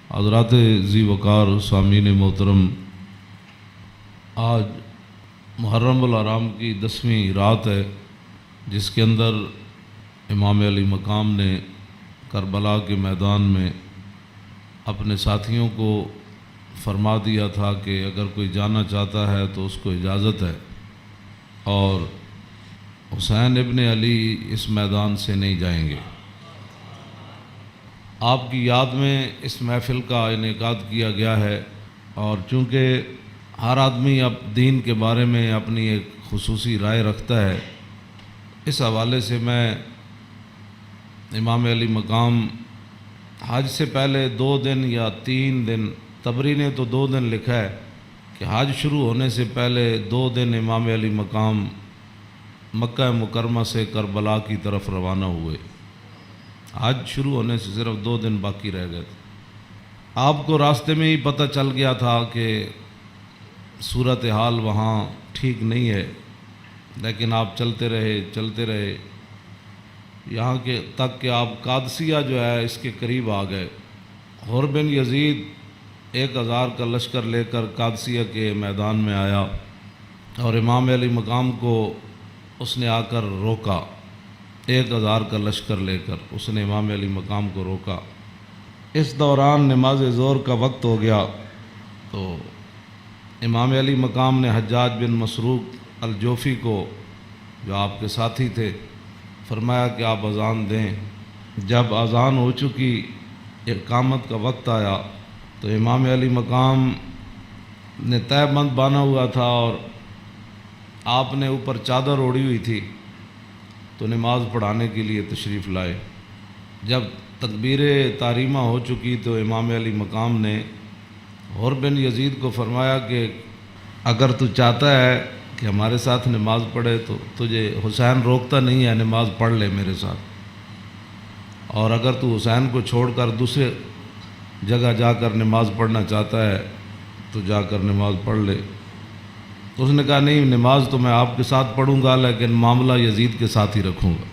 حضرات ذی وقار سامعین محترم، آج محرم الحرام کی 10ویں رات ہے، جس کے اندر امام علی مقام نے کربلا کے میدان میں اپنے ساتھیوں کو فرما دیا تھا کہ اگر کوئی جانا چاہتا ہے تو اس کو اجازت ہے، اور حسین ابن علی اس میدان سے نہیں جائیں گے۔ آپ کی یاد میں اس محفل کا انعقاد کیا گیا ہے، اور چونکہ ہر آدمی اب دین کے بارے میں اپنی ایک خصوصی رائے رکھتا ہے، اس حوالے سے میں امام علی مقام حج سے پہلے 2 دن یا 3 دن، طبری نے تو 2 دن لکھا ہے کہ حج شروع ہونے سے پہلے 2 دن امام علی مقام مکہ مکرمہ سے کربلا کی طرف روانہ ہوئے۔ حج شروع ہونے سے صرف 2 دن باقی رہ گئے تھے۔ آپ کو راستے میں ہی پتہ چل گیا تھا کہ صورتحال وہاں ٹھیک نہیں ہے، لیکن آپ چلتے رہے یہاں کے تک کہ آپ قادسیہ جو ہے اس کے قریب آ گئے۔ حر بن یزید 1000 کا لشکر لے کر قادسیہ کے میدان میں آیا، اور امام علی مقام کو اس نے آ کر روکا۔ 1000 کا لشکر لے کر اس نے امام علی مقام کو روکا۔ اس دوران نماز ظہر کا وقت ہو گیا، تو امام علی مقام نے حجاج بن مسروق الجوفی کو، جو آپ کے ساتھی تھے، فرمایا کہ آپ اذان دیں۔ جب اذان ہو چکی، اقامت کا وقت آیا، تو امام علی مقام نے تہہ بند باندھا ہوا تھا اور آپ نے اوپر چادر اوڑھی ہوئی تھی، تو نماز پڑھانے کے لیے تشریف لائے۔ جب تکبیر تحریمہ ہو چکی تو امام علی مقام نے حر بن یزید کو فرمایا کہ اگر تو چاہتا ہے کہ ہمارے ساتھ نماز پڑھے تو تجھے حسین روکتا نہیں ہے، نماز پڑھ لے میرے ساتھ، اور اگر تو حسین کو چھوڑ کر دوسرے جگہ جا کر نماز پڑھنا چاہتا ہے تو جا کر نماز پڑھ لے۔ تو اس نے کہا نہیں، نماز تو میں آپ کے ساتھ پڑھوں گا، لیکن معاملہ یزید کے ساتھ ہی رکھوں گا۔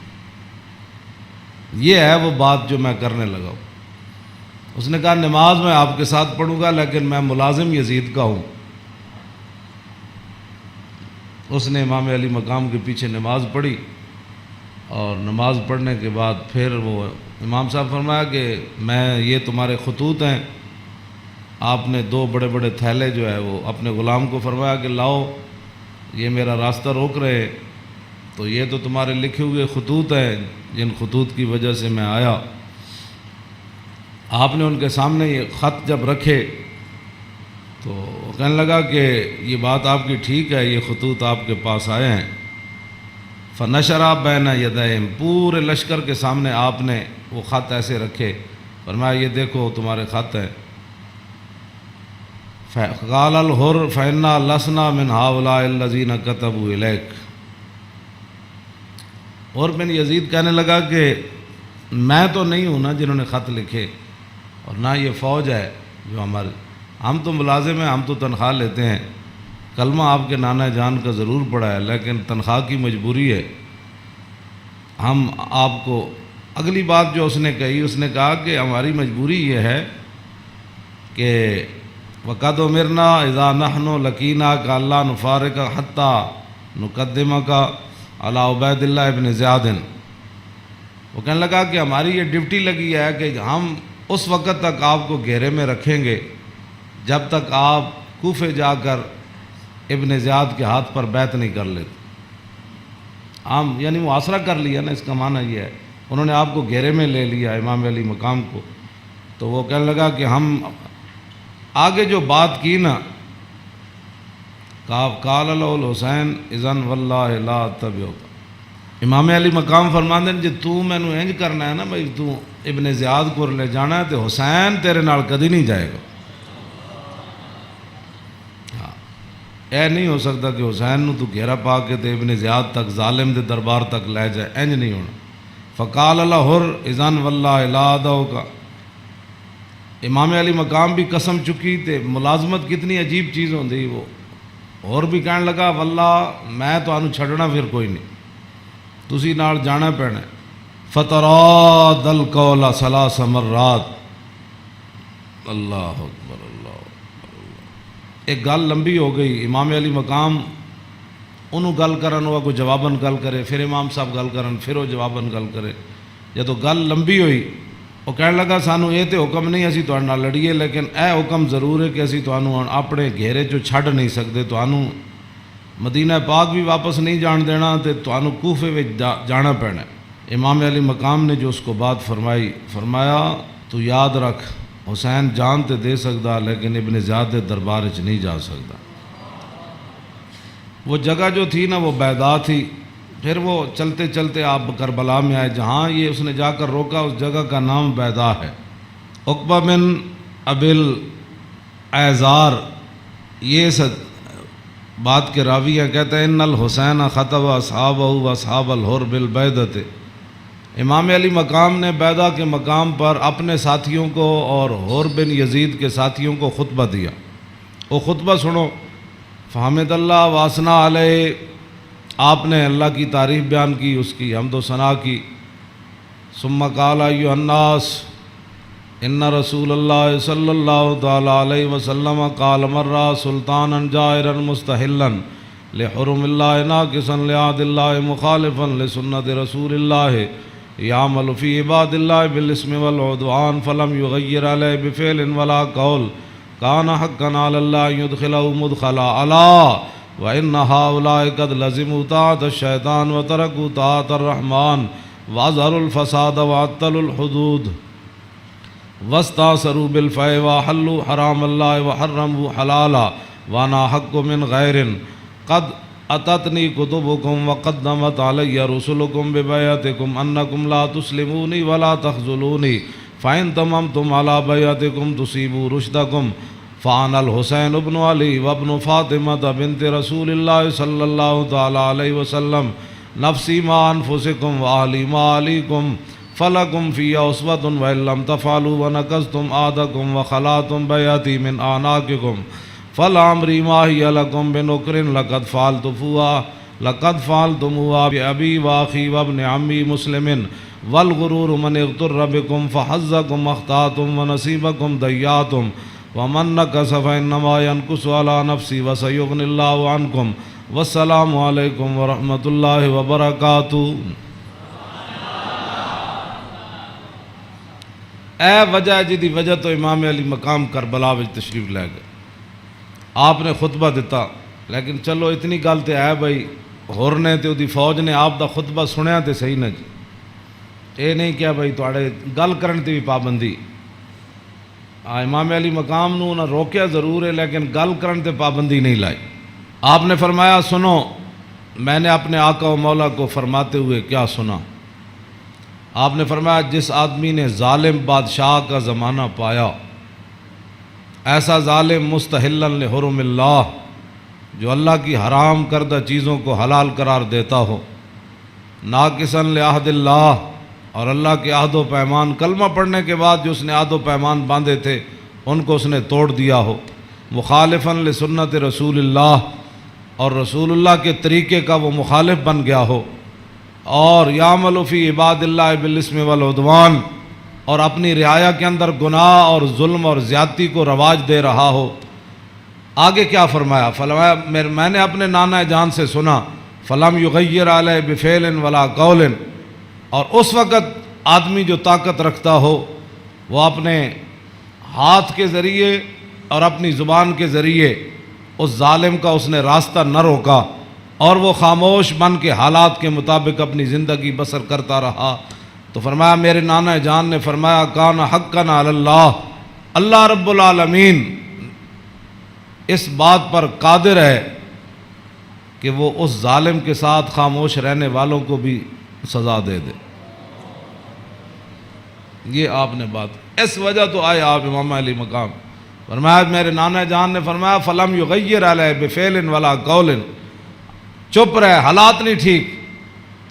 یہ ہے وہ بات جو میں کرنے لگا ہوں۔ اس نے کہا نماز میں آپ کے ساتھ پڑھوں گا، لیکن میں ملازم یزید کا ہوں۔ اس نے امام علی مقام کے پیچھے نماز پڑھی، اور نماز پڑھنے کے بعد پھر وہ امام صاحب فرمایا کہ یہ تمہارے خطوط ہیں۔ آپ نے 2 بڑے بڑے تھیلے جو ہے وہ اپنے غلام کو فرمایا کہ لاؤ، یہ میرا راستہ روک رہے ہیں، تو یہ تو تمہارے لکھے ہوئے خطوط ہیں، جن خطوط کی وجہ سے میں آیا۔ آپ نے ان کے سامنے یہ خط جب رکھے تو وہ کہنے لگا کہ یہ بات آپ کی ٹھیک ہے، یہ خطوط آپ کے پاس آئے ہیں۔ فنشرا بین یدیہم، پورے لشکر کے سامنے آپ نے وہ خط ایسے رکھے، فرمایا یہ دیکھو تمہارے خط ہیں۔ قال الحر فإنا لسنا من هؤلاء الذين كتبوا إليك۔ حر بن یزید کہنے لگا کہ میں تو نہیں ہوں نا جنہوں نے خط لکھے، اور نہ یہ فوج ہے جو ہم تو ملازم ہیں، ہم تو تنخواہ لیتے ہیں، کلمہ آپ کے نانا جان کا ضرور پڑا ہے، لیکن تنخواہ کی مجبوری ہے۔ ہم آپ کو اگلی بات جو اس نے کہی، اس نے کہا کہ ہماری مجبوری یہ ہے کہ وَقَدْ أُمِرْنَا إِذَا نَحْنُ لَقِينَاكَ أَلَّا نُفَارِقَ حَتَّى نُقَدِّمَكَ عَلَى عُبَيْدِ اللَّهِ بْنِ زِيَادٍ۔ وہ کہنے لگا کہ ہماری یہ ڈیوٹی لگی ہے کہ ہم اس وقت تک آپ کو گھیرے میں رکھیں گے جب تک آپ کوفے جا کر ابن زیاد کے ہاتھ پر بیعت نہیں کر لیتے۔ ہم یعنی محاصرہ کر لیا نا، اس کا معنی یہ ہے انہوں نے آپ کو گھیرے میں لے لیا امام علی مقام کو۔ تو وہ کہنے لگا کہ ہم آگے جو بات کی نا، قال له الحسین اذن واللہ لا اتبعک، امام علی مقام فرماندے ہیں جی تو مینوں انج کرنا ہے نا بھائی، تو ابن زیاد کو لے جانا ہے تو حسین تیرے نال کدی نہیں جائے گا۔ اے نہیں ہو سکتا کہ حسین نو تو گھیرا پا کے تے ابن زیاد تک ظالم دے دربار تک لے جائے، انج نہیں ہونا۔ فقال له حر اذن واللہ لا ادعوک۔ امام علی مقام بھی قسم چکی تے ملازمت کتنی عجیب چیز ہوندی، وہ اور بھی کہنے لگا واللہ میں تو آنو چھڑنا پھر کوئی نہیں، تسی نال جانا پینا۔ فتراد القول 3 مرات، اللہ اکبر اللہ۔ ایک گل لمبی ہو گئی، امام علی مقام انہوں گل کرن ہوا کوئی جواباً گل کرے، پھر امام صاحب گل کرن پھر وہ جواباً گل کرے۔ جدو گل لمبی ہوئی وہ کہنے لگا سانو یہ تو حکم نہیں اسی تہاڈے نال لڑیے، لیکن اے حکم ضرور ہے کہ اسی تانوں اپنے گھیرے چوں چھڈ نہیں سکتے، تانوں مدینہ پاک بھی واپس نہیں جان دینا تے تانوں کوفے وچ جانا پینا۔ امام علی مقام نے جو اس کو بات فرمائی، فرمایا تو یاد رکھ حسین جان تے دے سکتا لیکن ابن زیاد دے دربار وچ نہیں جا سکتا۔ وہ جگہ جو تھی نا وہ بیضا تھی۔ پھر وہ چلتے چلتے آپ کربلا میں آئے، جہاں یہ اس نے جا کر روکا اس جگہ کا نام بیضا ہے۔ عقبہ بن ابل ایزار یہ بات کے راوی ہیں، کہتے ہیں ان الحسین خطب اصحابہ و اصحاب الحر بالبیضۃ۔ امام علی مقام نے بیضا کے مقام پر اپنے ساتھیوں کو اور حر بن یزید کے ساتھیوں کو خطبہ دیا۔ وہ خطبہ سنو۔ فحمد اللہ واسنا علیہ، آپ نے اللہ کی تعریف بیان کی، اس کی حمد و ثنا کی۔ ثم قال ایھا الناس ان رسول اللہ صلی اللہ تعالی علیہ وسلم قال مرہ سلطانا جائرا مستحلا لحرم اللہ ناقصا لعہد اللہ مخالفا لسنت رسول اللہ یعمل فی عباد اللہ بالاسم والعدوان فلم یغیر علیہ بفعل ولا قول کان حقا علی اللہ یدخلہ مدخلا علا وَإِنَّ هَؤُلَاءِ قَدْ لَزِمُوا طَاعَةَ الشَّيْطَانِ وَتَرَكُوا طَاعَةَ الرَّحْمَنِ وَأَظْهَرُوا الْفَسَادَ وَعَطَّلُوا الْحُدُودَ وَاسْتَأْثَرُوا بِالْفَيْءِ وَأَحَلُّوا حَرَامَ اللَّهِ وَحَرَّمُوا حَلَالًا وَأَنَا أَحَقُّ مِنْ غَيْرٍ قَدْ أَتَتْنِي كُتُبُكُمْ وَقَدَّمَتْ عَلَيَّ رُسُلُكُمْ بِبَيْعَتِكُمْ أَنَّكُمْ لَا تُسْلِمُونِي وَلَا تَخْذُلُونِي فَإِنْ تَمَمْتُمْ عَلَى بَيْعَتِكُمْ تُصِيبُوا رُشْدَكُمْ فَأَنَا الْحُسَيْنُ بْنُ عَلِي وَابْنُ فَاطِمَةَ بِنْتِ رَسُولِ اللَّهِ صلی اللہ تعالی علیہ وسلم نفسی ما انفسکم وآلی ما علیکم فلکم فی اسوۃ وإن لم تفعلوا ونقضتم عہدکم وخلعتم بیعتی من اعناقکم فلعمری ما ہی لکم بنکر لقد فعلتموها بأبی واخی وابن عمی مسلم والغرور من اغتر بکم فحظکم اخطأتم ونصیبکم ضیعتم ومن نکث فإنما ينکث علی نفسی وسیغنی اللہ عنکم والسلام علیکم ورحمۃ اللہ وبرکاتہ۔ اے وجہ جدی وجہ تو امام علی مقام کربلا وچ تشریف لے گئے، آپ نے خطبہ دیتا، لیکن چلو اتنی گل تے ہے بھائی ہور نے تے دی فوج نے آپ دا خطبہ سنیا تے صحیح نہ جی، اے نہیں کیا بھائی تواڈے گل کرن تے بھی پابندی۔ امام علی مقام نو نہ روکیا ضرور ہے لیکن گل کرن تے پابندی نہیں لائی۔ آپ نے فرمایا سنو، میں نے اپنے آقا و مولا کو فرماتے ہوئے کیا سنا؟ آپ نے فرمایا جس آدمی نے ظالم بادشاہ کا زمانہ پایا، ایسا ظالم مستحلا لحرم اللہ جو اللہ کی حرام کردہ چیزوں کو حلال قرار دیتا ہو، ناقصا لعہد اللہ اور اللہ کے عہد و پیمان، کلمہ پڑھنے کے بعد جو اس نے عہد و پیمان باندھے تھے ان کو اس نے توڑ دیا ہو، مخالفا لسنت رسول اللہ اور رسول اللہ کے طریقے کا وہ مخالف بن گیا ہو، اور یعمل فی عباد اللہ بالاسم والعدوان اور اپنی رعایا کے اندر گناہ اور ظلم اور زیادتی کو رواج دے رہا ہو۔ آگے کیا فرمایا؟ فرمایا میں نے اپنے نانا جان سے سنا فلم یغیر علیہ بفعل ولا قول، اور اس وقت آدمی جو طاقت رکھتا ہو وہ اپنے ہاتھ کے ذریعے اور اپنی زبان کے ذریعے اس ظالم کا اس نے راستہ نہ روکا اور وہ خاموش بن کے حالات کے مطابق اپنی زندگی بسر کرتا رہا، تو فرمایا میرے نانا جان نے فرمایا کان حقا علی اللہ، اللہ رب العالمین اس بات پر قادر ہے کہ وہ اس ظالم کے ساتھ خاموش رہنے والوں کو بھی سزا دے دے۔ یہ آپ نے بات، اس وجہ تو آئے آپ امام علی مقام۔ فرمایا میرے نانا جان نے فرمایا فلم یغیر علیہ بفعل ولا قول، چپ رہے، حالات نہیں ٹھیک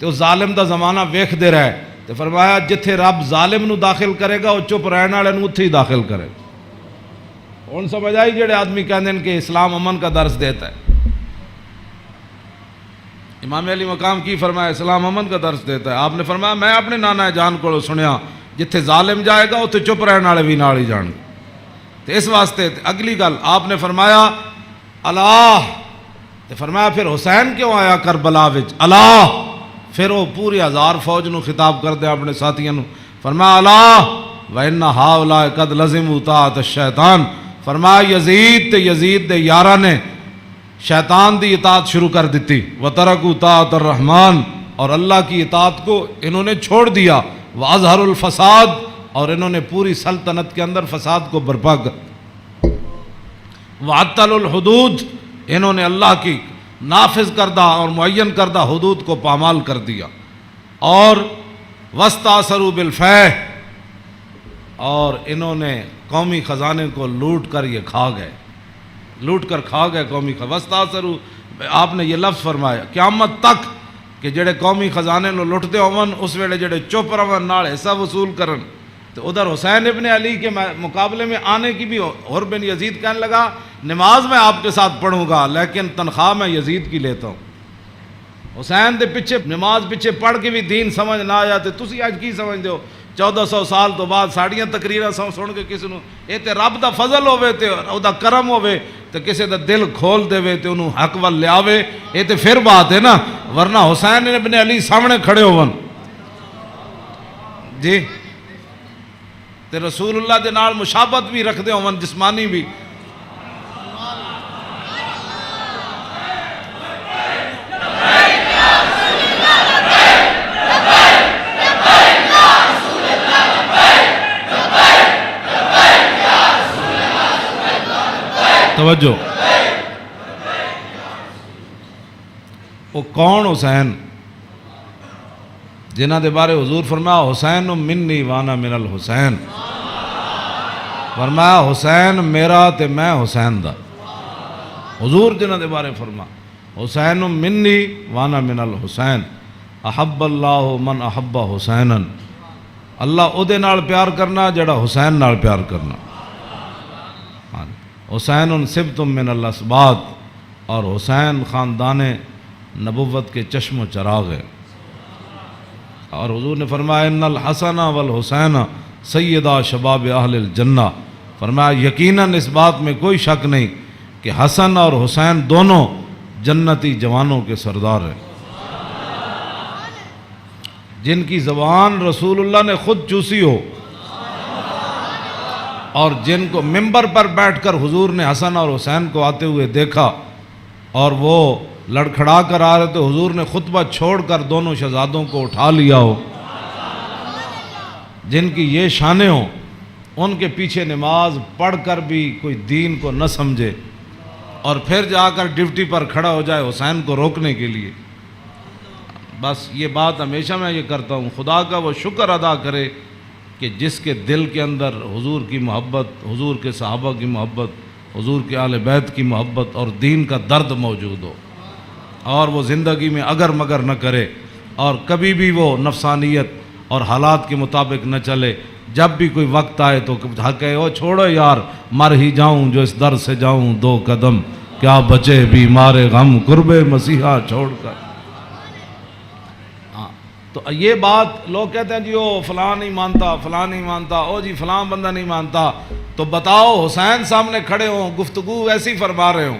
تو ظالم دا زمانہ ویکھ دے رہے، تو فرمایا جتھے رب ظالم نو داخل کرے گا وہ چپ رہنے والے نو اتھے ہی داخل کرے گا۔ ہن سمجھ آئی جڑے آدمی کہندے ہیں کہ اسلام امن کا درس دیتا ہے، امام علی مقام کی فرمایا اسلام امن کا درس دیتا ہے۔ آپ نے فرمایا میں اپنے نانا جان کو سنیا جتھے ظالم جائے گا اتھے چپ رہنے والے بھی نال ہی جان گے۔ تو اس واسطے اگلی گل آپ نے فرمایا اللہ، تو فرمایا پھر حسین کیوں آیا کربلا وچ اللہ؟ پھر وہ پوری 1000 فوج نو خطاب کر دیا اپنے ساتھیوں نو، فرمایا اللہ وَإِنَّ هَؤُلَاءِ قَدْ لَزِمُوا طَاعَةَ الشَّيْطَانِ، فرمایا یزید تے یزید دے یاراں نے شیطان دی اطاعت شروع کر دیتی، وَتَرَكُوا طَاعَةَ الرَّحْمَانِ، اور اللہ کی اطاعت کو انہوں نے چھوڑ دیا، وَأَظْهَرُوا الْفَسَادِ، اور انہوں نے پوری سلطنت کے اندر فساد کو برپا کر، وَعَطَّلُوا الْحُدُودِ، انہوں نے اللہ کی نافذ کردہ اور معین کردہ حدود کو پامال کر دیا، اور وَاسْتَأْثَرُوا بِالْفَيْحِ، اور انہوں نے قومی خزانے کو لوٹ کر یہ کھا گئے، لوٹ کر کھا گئے قومی خزانے۔ وَاسْتَأْثَرُوا، آپ نے یہ لفظ فرمایا قیامت تک کہ جڑے قومی خزانے نو لٹتے ہون اس ویلے جڑے چپ رہن نال حصہ وصول کرن، تو ادھر حسین ابن علی کے مقابلے میں آنے کی بھی حر بن یزید کہنے لگا نماز میں آپ کے ساتھ پڑھوں گا لیکن تنخواہ میں یزید کی لیتا ہوں۔ حسین دے پیچھے نماز پیچھے پڑھ کے بھی دین سمجھ نہ آیا تے تسی اج کی سمجھ ہو 1400 سال تو بعد ساڑیاں تقریراں سن کے کسی نو اے تے رب دا فضل ہوے تے او دا کرم ہوے تے کسی دا دل کھول دے تے انہوں حق ول لیاوے، اے تے پھر بات ہے نا، ورنہ حسین ابن علی سامنے کھڑے ہون جی تے رسول اللہ دے نال مشابہت بھی رکھ دے ہون جسمانی بھی۔ توجہ، وہ کون حسین جنہ دے بارے حضور فرمایا حسین منی وانا من الحسین، فرمایا حسین میرا تے میں حسین دا، حضور جنہ دے بارے فرما حسین منی وانا من الحسین، احب اللہ من احب حسینا، اللہ او دے نال پیار کرنا جڑا حسین نال پیار کرنا۔ حسین سبت من الاسباط، اور حسین خاندان نبوت کے چشم و چراغ ہے، اور حضور نے فرمایا ان الحسن والحسین سیدہ شباب اہل الجنہ، فرمایا یقیناً اس بات میں کوئی شک نہیں کہ حسن اور حسین دونوں جنتی جوانوں کے سردار ہیں، جن کی زبان رسول اللہ نے خود چوسی ہو، اور جن کو ممبر پر بیٹھ کر حضور نے حسن اور حسین کو آتے ہوئے دیکھا اور وہ لڑکھڑا کر آ رہے تو حضور نے خطبہ چھوڑ کر دونوں شہزادوں کو اٹھا لیا ہو، جن کی یہ شانیں ہوں، ان کے پیچھے نماز پڑھ کر بھی کوئی دین کو نہ سمجھے اور پھر جا کر ڈیوٹی پر کھڑا ہو جائے حسین کو روکنے کے لیے۔ بس یہ بات ہمیشہ میں یہ کرتا ہوں، خدا کا وہ شکر ادا کرے کہ جس کے دل کے اندر حضور کی محبت، حضور کے صحابہ کی محبت، حضور کے اہل بیت کی محبت اور دین کا درد موجود ہو، اور وہ زندگی میں اگر مگر نہ کرے اور کبھی بھی وہ نفسانیت اور حالات کے مطابق نہ چلے، جب بھی کوئی وقت آئے تو کہے او چھوڑو یار مر ہی جاؤں جو اس در سے جاؤں 2 قدم، کیا بچے بیمار غم قرب مسیحا چھوڑ کر۔ تو یہ بات لوگ کہتے ہیں جی او فلاں نہیں مانتا، فلاں نہیں مانتا، او جی فلاں بندہ نہیں مانتا، تو بتاؤ حسین سامنے کھڑے ہوں گفتگو ایسی فرما رہے ہوں،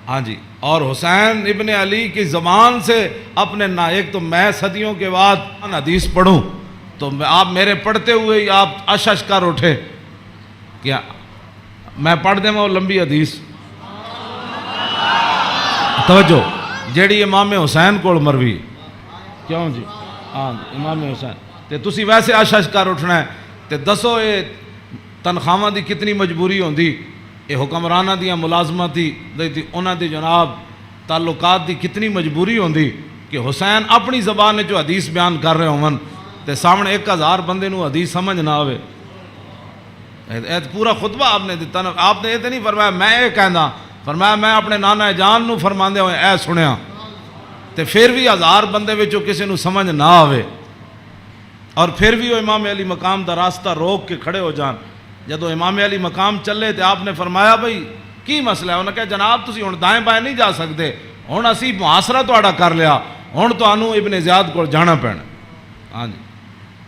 ہاں جی، اور حسین ابن علی کی زبان سے اپنے ایک تو میں صدیوں کے بعد حدیث پڑھوں تو آپ میرے پڑھتے ہوئے آپ اشش کر اٹھے، کیا میں پڑھ دیں وہ لمبی حدیث؟ توجہ، جیڑی امام حسین کو مروی کیوں جی، ہاں امام حسین تے تسی ویسے اشش کر اٹھنا ہے تے دسو یہ تنخواہاں دی کتنی مجبوری ہوندی، یہ حکمرانہ دیاں ملازمت دی انہاں دی جناب تعلقات دی کتنی مجبوری ہوندی کہ حسین اپنی زبان نے جو حدیث بیان کر رہے ہوں تے سامنے 1000 بندے نو حدیث سمجھ نہ آوے۔ پورا خطبہ آپ نے دیتا نا، آپ نے یہ تو نہیں فرمایا میں یہ کہنا، فرمایا میں اپنے نانا جان نو فرماندے ہوئے اے سنیا، تے پھر بھی 1000 بندے وچوں کسی نو سمجھ نہ آوے اور پھر بھی وہ امام علی مقام دا راستہ روک کے کھڑے ہو جان۔ جدو امام علی مقام چلے تے آپ نے فرمایا بھئی کی مسئلہ ہے؟ انہوں نے کہا جناب تسی ہن دائیں بائیں نہیں جا سکتے، ہن اسی محاصرہ تہاڈا کر لیا، ہن تانوں ابن زیاد کول جانا پینا۔ ہاں جی،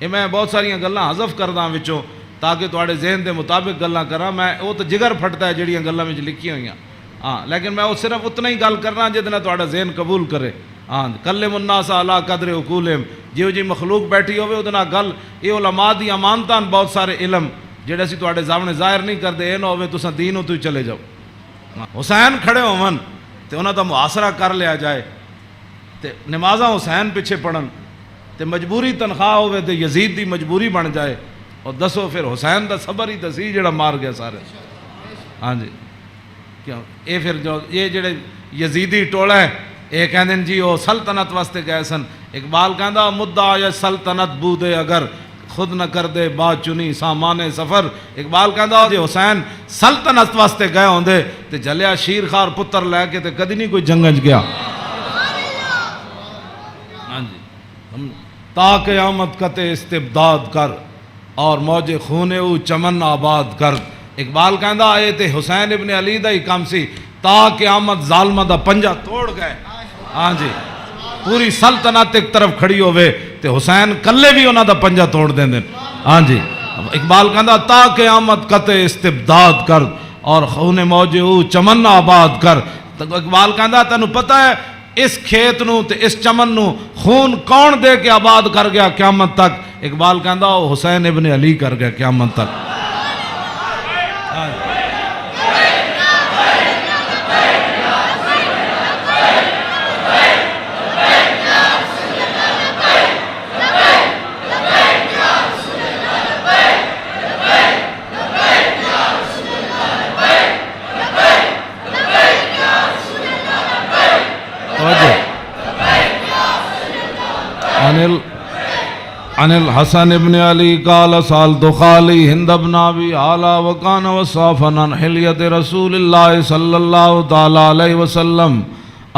یہ میں بہت ساری گلاں حذف کردا وچوں تاکہ تھوڑے ذہن دے مطابق گلاں کراں. میں وہ تو جگر پھٹتا ہے جڑیاں گلاں وچ لکھی ہوئیاں, ہاں, لیکن میں وہ صرف اتنا ہی گل کرنا جتنا تھوڑا ذہن قبول کرے. ہاں, کلم الناس علی قدر عقولہم, جیو جی مخلوق بیٹھی ہوئے وہ گل. یہ علماء دی امانتاں بہت سارے علم جڑے اسی تھوڑے سامنے ظاہر نہیں کرتے. یہ نہ ہوئے تساں دین تو ہی چلے جاؤ. حسین کھڑے ہون تے انہاں دا محاصرہ کر لیا جائے تے نمازاں حسین پیچھے پڑھن تے مجبوری تنخواہ ہوئے تے یزید دی مجبوری بن جائے. اور دسو پھر حسین دا صبر ہی تسی جڑا مار گیا سارے. ہاں جی, کیوں یہ پھر جو یہ جڑے یزیدی ٹولا ہے یہ کہندے جی وہ سلطنت واسطے گئے سن. اقبال کہندا مدعا یا سلطنت بودے اگر خود نہ کر دے بات چنی سامان سفر. اقبال کہندا جی حسین سلطنت واسطے گئے ہوندے تے جلیا شیر خار پتر لے کے تے کدی نہیں کوئی جنگج گیا. ہاں جی, تا قیامت قطع استبداد کر اور موج خون او چمن آباد کر. اقبال کہندا اے تے حسین ابن علی دا ہی کام سی, تا قیامت ظالمہ دا پنجا توڑ گئے. ہاں جی, پوری سلطنت ایک طرف کھڑی ہوئے تے حسین کلے بھی انہاں دا پنجا توڑ دیں دیں. ہاں جی, اقبال کہندا تا قیامت قطع استبداد کر اور خون موج او چمن آباد کر. اقبال کہندا تینوں پتہ ہے اس کھیت نو تے اس چمن نو خون کون دے کے آباد کر گیا قیامت تک؟ اقبال کہندا وہ حسین ابن علی کر گیا قیامت تک. عن الحسن ابن علی قال سالت خالی ہند ابن ابی اعلی وکان وصافا عن حلیت رسول اللہ صلی اللہ تعالی علیہ وسلم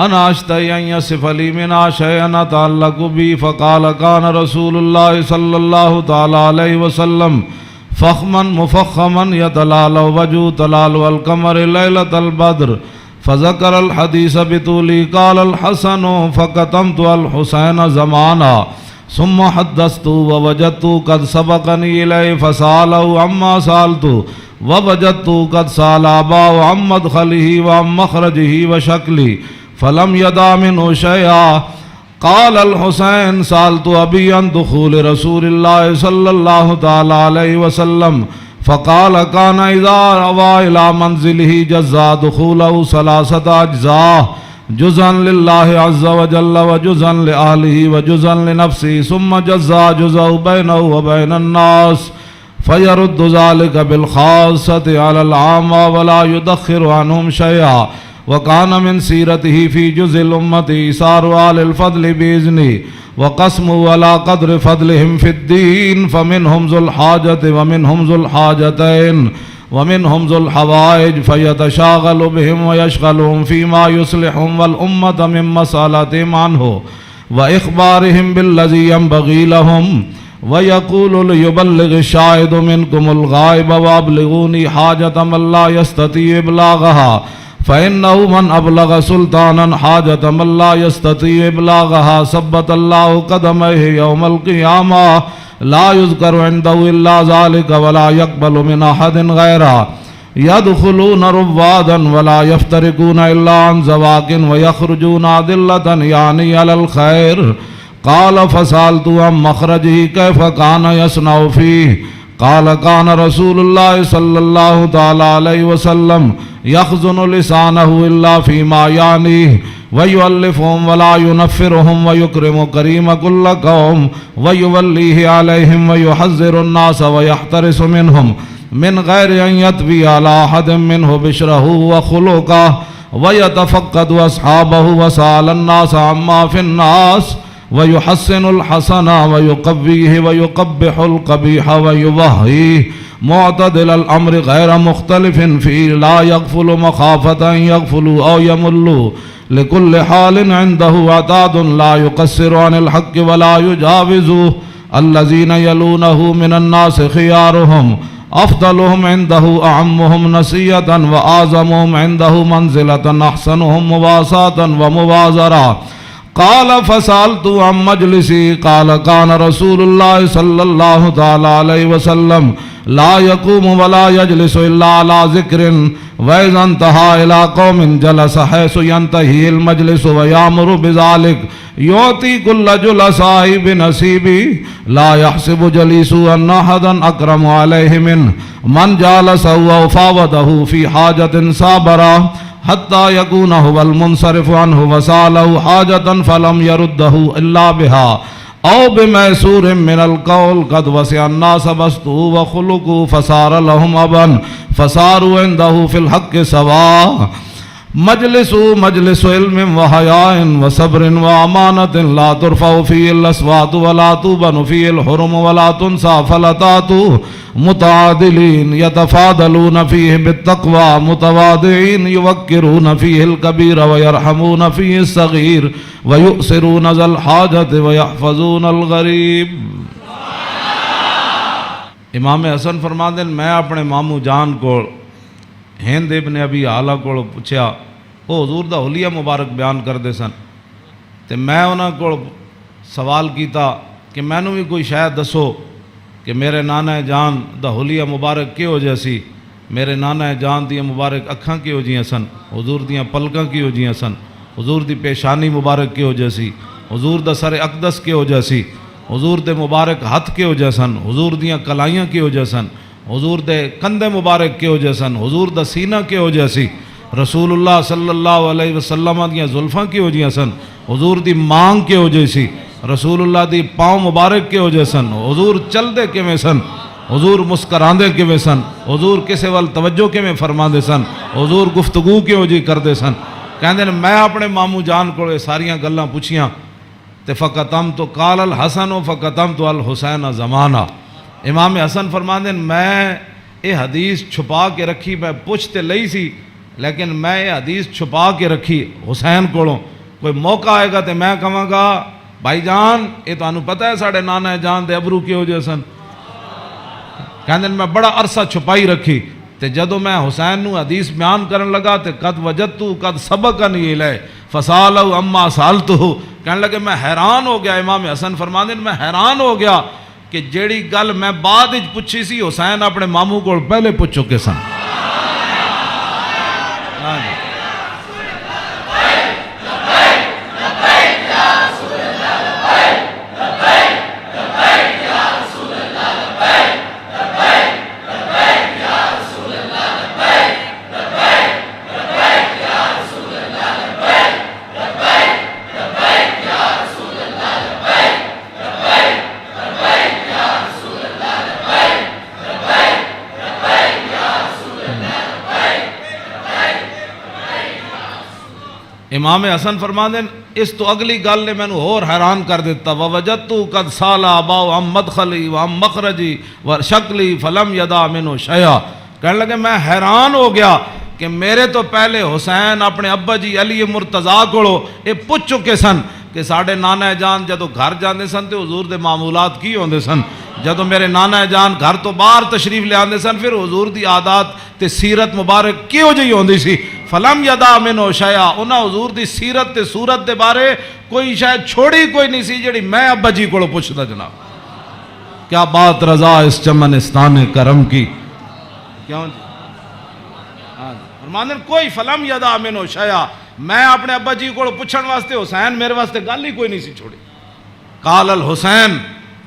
انا اشتہی ان یصف لی منہا شیئا تعلق بی فقال کان رسول اللہ صلی اللہ تعالی علیہ وسلم فخما مفخما یتلال وجو تلال والقمر لیلۃ البدر فذکر الحدیث بطولی قال الحسن فقتمت الحسین زمانا ثم حدثت ووجدت قد سبقني إليه فسأله عما سألت ووجدت قد سأل أباه عن مدخله وعن مخرجه وشكله فلم يدع منه شيئا. قال الحسين سألت أبي عن دخول رسول الله صلى الله تعالى عليه وسلم فقال كان إذا روى إلى منزله جزا دخوله 3 أجزاء جزءا لله عز وجل وجزءا لأهله وجزءا لنفسه ثم جزا جزء بينه وبين الناس فيرد ذلك بالخاصة على العامة ولا يدخر عنهم شيئا. وكان من سيرته في جزء الأمة إيثار آل الفضل بإذنه وقسمه على قدر فضلهم في الدين فمنهم ذو الحاجة ومنهم ذو الحاجتين ومنهم ذو الحوائج فيتشاغل بهم ويشغلهم فيما يصلحهم والأمة من مسألتهم عنه وإخبارهم بالذي ينبغي لهم ويقول ليبلغ الشاهد منكم الغائب وأبلغوني حاجة من لا يستطيع إبلاغها فإنه من أبلغ سلطانا حاجة من لا يستطيع إبلاغها ثبت الله قدميه يوم القيامة لا يذكر عنده إلا ذلك ولا يقبل من أحد غيره يدخلون روادا ولا يفترقون إلا عن زواق ويخرجون أدلة يعني على الخير. قال فسألت عن مخرجه كيف كان يصنع فيه قال كان رسول الله صلى الله تعالى عليه وسلم يخزن لسانه إلا فيما يعنيه ويؤلفهم ولا ينفرهم ويكرم كريم كل قوم ويوليه عليهم ويحذر الناس ويحترس منهم من غير أن يطوي على أحد منه بشره وخلقه ويتفقد أصحابه وسأل الناس عما في الناس ويحسن الحسن ويقويه ويقبح القبيح ويوهيه معتدل الأمر غير مختلف فيه لا يغفل مخافة أن يغفلوا أو يملوا لكل حال عنده عتاد لا يقصر عن الحق ولا يجاوزه الذين يلونه من الناس خيارهم أفضلهم عنده أعمهم نسية وأعظمهم عنده منزلة أحسنهم مواساة ومبازرة. قال فسألت عن مجلسي قال كان رسول الله صلى الله تعالى عليه وسلم لا يقوم ولا يجلس إلا على ذكر وإذا انتهى إلى قوم جلس حيث ينتهي المجلس ويأمر بذلك يعطي كل جلساء بنصيبه لا يحسب جليس أن أحدا أكرم عليه منه من جالسه أو فاوضه في حاجة صابرا حتى يكون هو المنصرف عنه وسأله حاجة فلم يرده إلا بها أو بميسور من القول قد وسع الناس بسطه وخلقه فصار لهم أبا فصاروا عنده في الحق سواء مجلس علم وحياء وصبر وأمانة لا ترفع فيه الأصوات ولا توبن فيه الحرم ولا تنسى فلتات متعادلين يتفاضلون فيه بالتقوى متواضعين يوقرون فيه الكبير ويرحمون فيه الصغير ويؤثرون ذا الحاجة ويحفظون الغریب۔ امام حسن فرماندے ہیں میں اپنے ماموں جان کو ہند ابن ابی حالہ کو پوچھا، وہ حضور دا حلیہ مبارک بیان کردے سن تے میں انہاں کو سوال کیتا کہ مینوں بھی کوئی شاید دسو کہ میرے نانا جان دا حلیہ مبارک کی ہو جیسی، میرے نانا جان دی مبارک اکھاں کی ہو جیاں سن، حضور دیاں پلکاں کی ہو جیاں سن، حضور دی پیشانی مبارک کی ہو جیسی، حضور دا سر اقدس کی ہو جیسی، حضور دے مبارک ہتھ کے ہو جیسن، حضور دیاں کلائیاں کی ہو جیسن، حضور دے کندھے مبارک کے ہو جیسن، حضور دا سینہ کے ہو جیسی، رسول اللہ صلی اللہ علیہ وسلم دیاں زلفاں کی ہو جیاں سن، حضور دی مانگ کے ہو جیسی، رسول اللہ دی پاؤں مبارک کے ہو جیسن، حضور چل دے کے میں سن، حضور مسکراندے کے میں سن، حضور کسے وال توجہ کے میں فرما دے سن، حضور گفتگو کے ہو جی کر دے سن۔ کہندے میں اپنے ماموں جان کو ساریاں گلاں پوچھیاں تے فقطم تو قال الحسن و فقطم تو الحسین زمانہ۔ امام حسن فرماندے میں یہ حدیث چھپا کے رکھی، میں پوچھتے لئی سی لیکن میں یہ حدیث چھپا کے رکھی حسین کولوں، کوئی موقع آئے گا تو میں کہاں گا بھائی جان یہ تو انہوں پتہ ہے ساڑھے نانا جان دے ابرو کی ہو جائے سن، کہندے میں بڑا عرصہ چھپائی رکھی تے جدو میں حسین نو حدیث بیان کرن لگا تے قد وجدتو قد سبقنی الیہ فسالو اما سالتو، کہنے لگے میں حیران ہو گیا۔ امام حسن فرماندے میں حیران ہو گیا کہ جیڑی گل میں بعد اچ پوچھی سی حسین اپنے ماموں کو پہلے پوچھ چکے سن۔ امام حسن فرماندے اس تو اگلی گل نے میں اور حیران کر دیتا، ووجدتو قد سالا اباؤ ام مدخلی و ام مخرجی و شکلی فلم یدا منو شیعہ، کہنے لگے میں حیران ہو گیا کہ میرے تو پہلے حسین اپنے ابا جی علی مرتضیٰ کو یہ پوچھ چکے سن کہ ساڑھے نانا جان جدو گھر جاندے سن تے حضور دے معمولات کی ہوندے سن، جدو میرے نانا جان گھر تو باہر تشریف لے آندے سن پھر حضور دی عادات تے سیرت مبارک کیوں جی ہوندی سی، فلم یدا منو شیعہ، انہاں حضور دی سیرت تے صورت دے بارے کوئی شاید چھوڑی کوئی نہیں سی جڑی میں ابا جی کو پوچھدا جناب۔ کیا بات رضا اس چمنستان کرم کی، کیوں جی فرماندے کوئی فلم یدا منو شیعہ، میں اپنے ابا جی کو پوچھن واسطے حسین میرے واسطے گل ہی کوئی نہیں سی چھوڑی۔ قال الحسین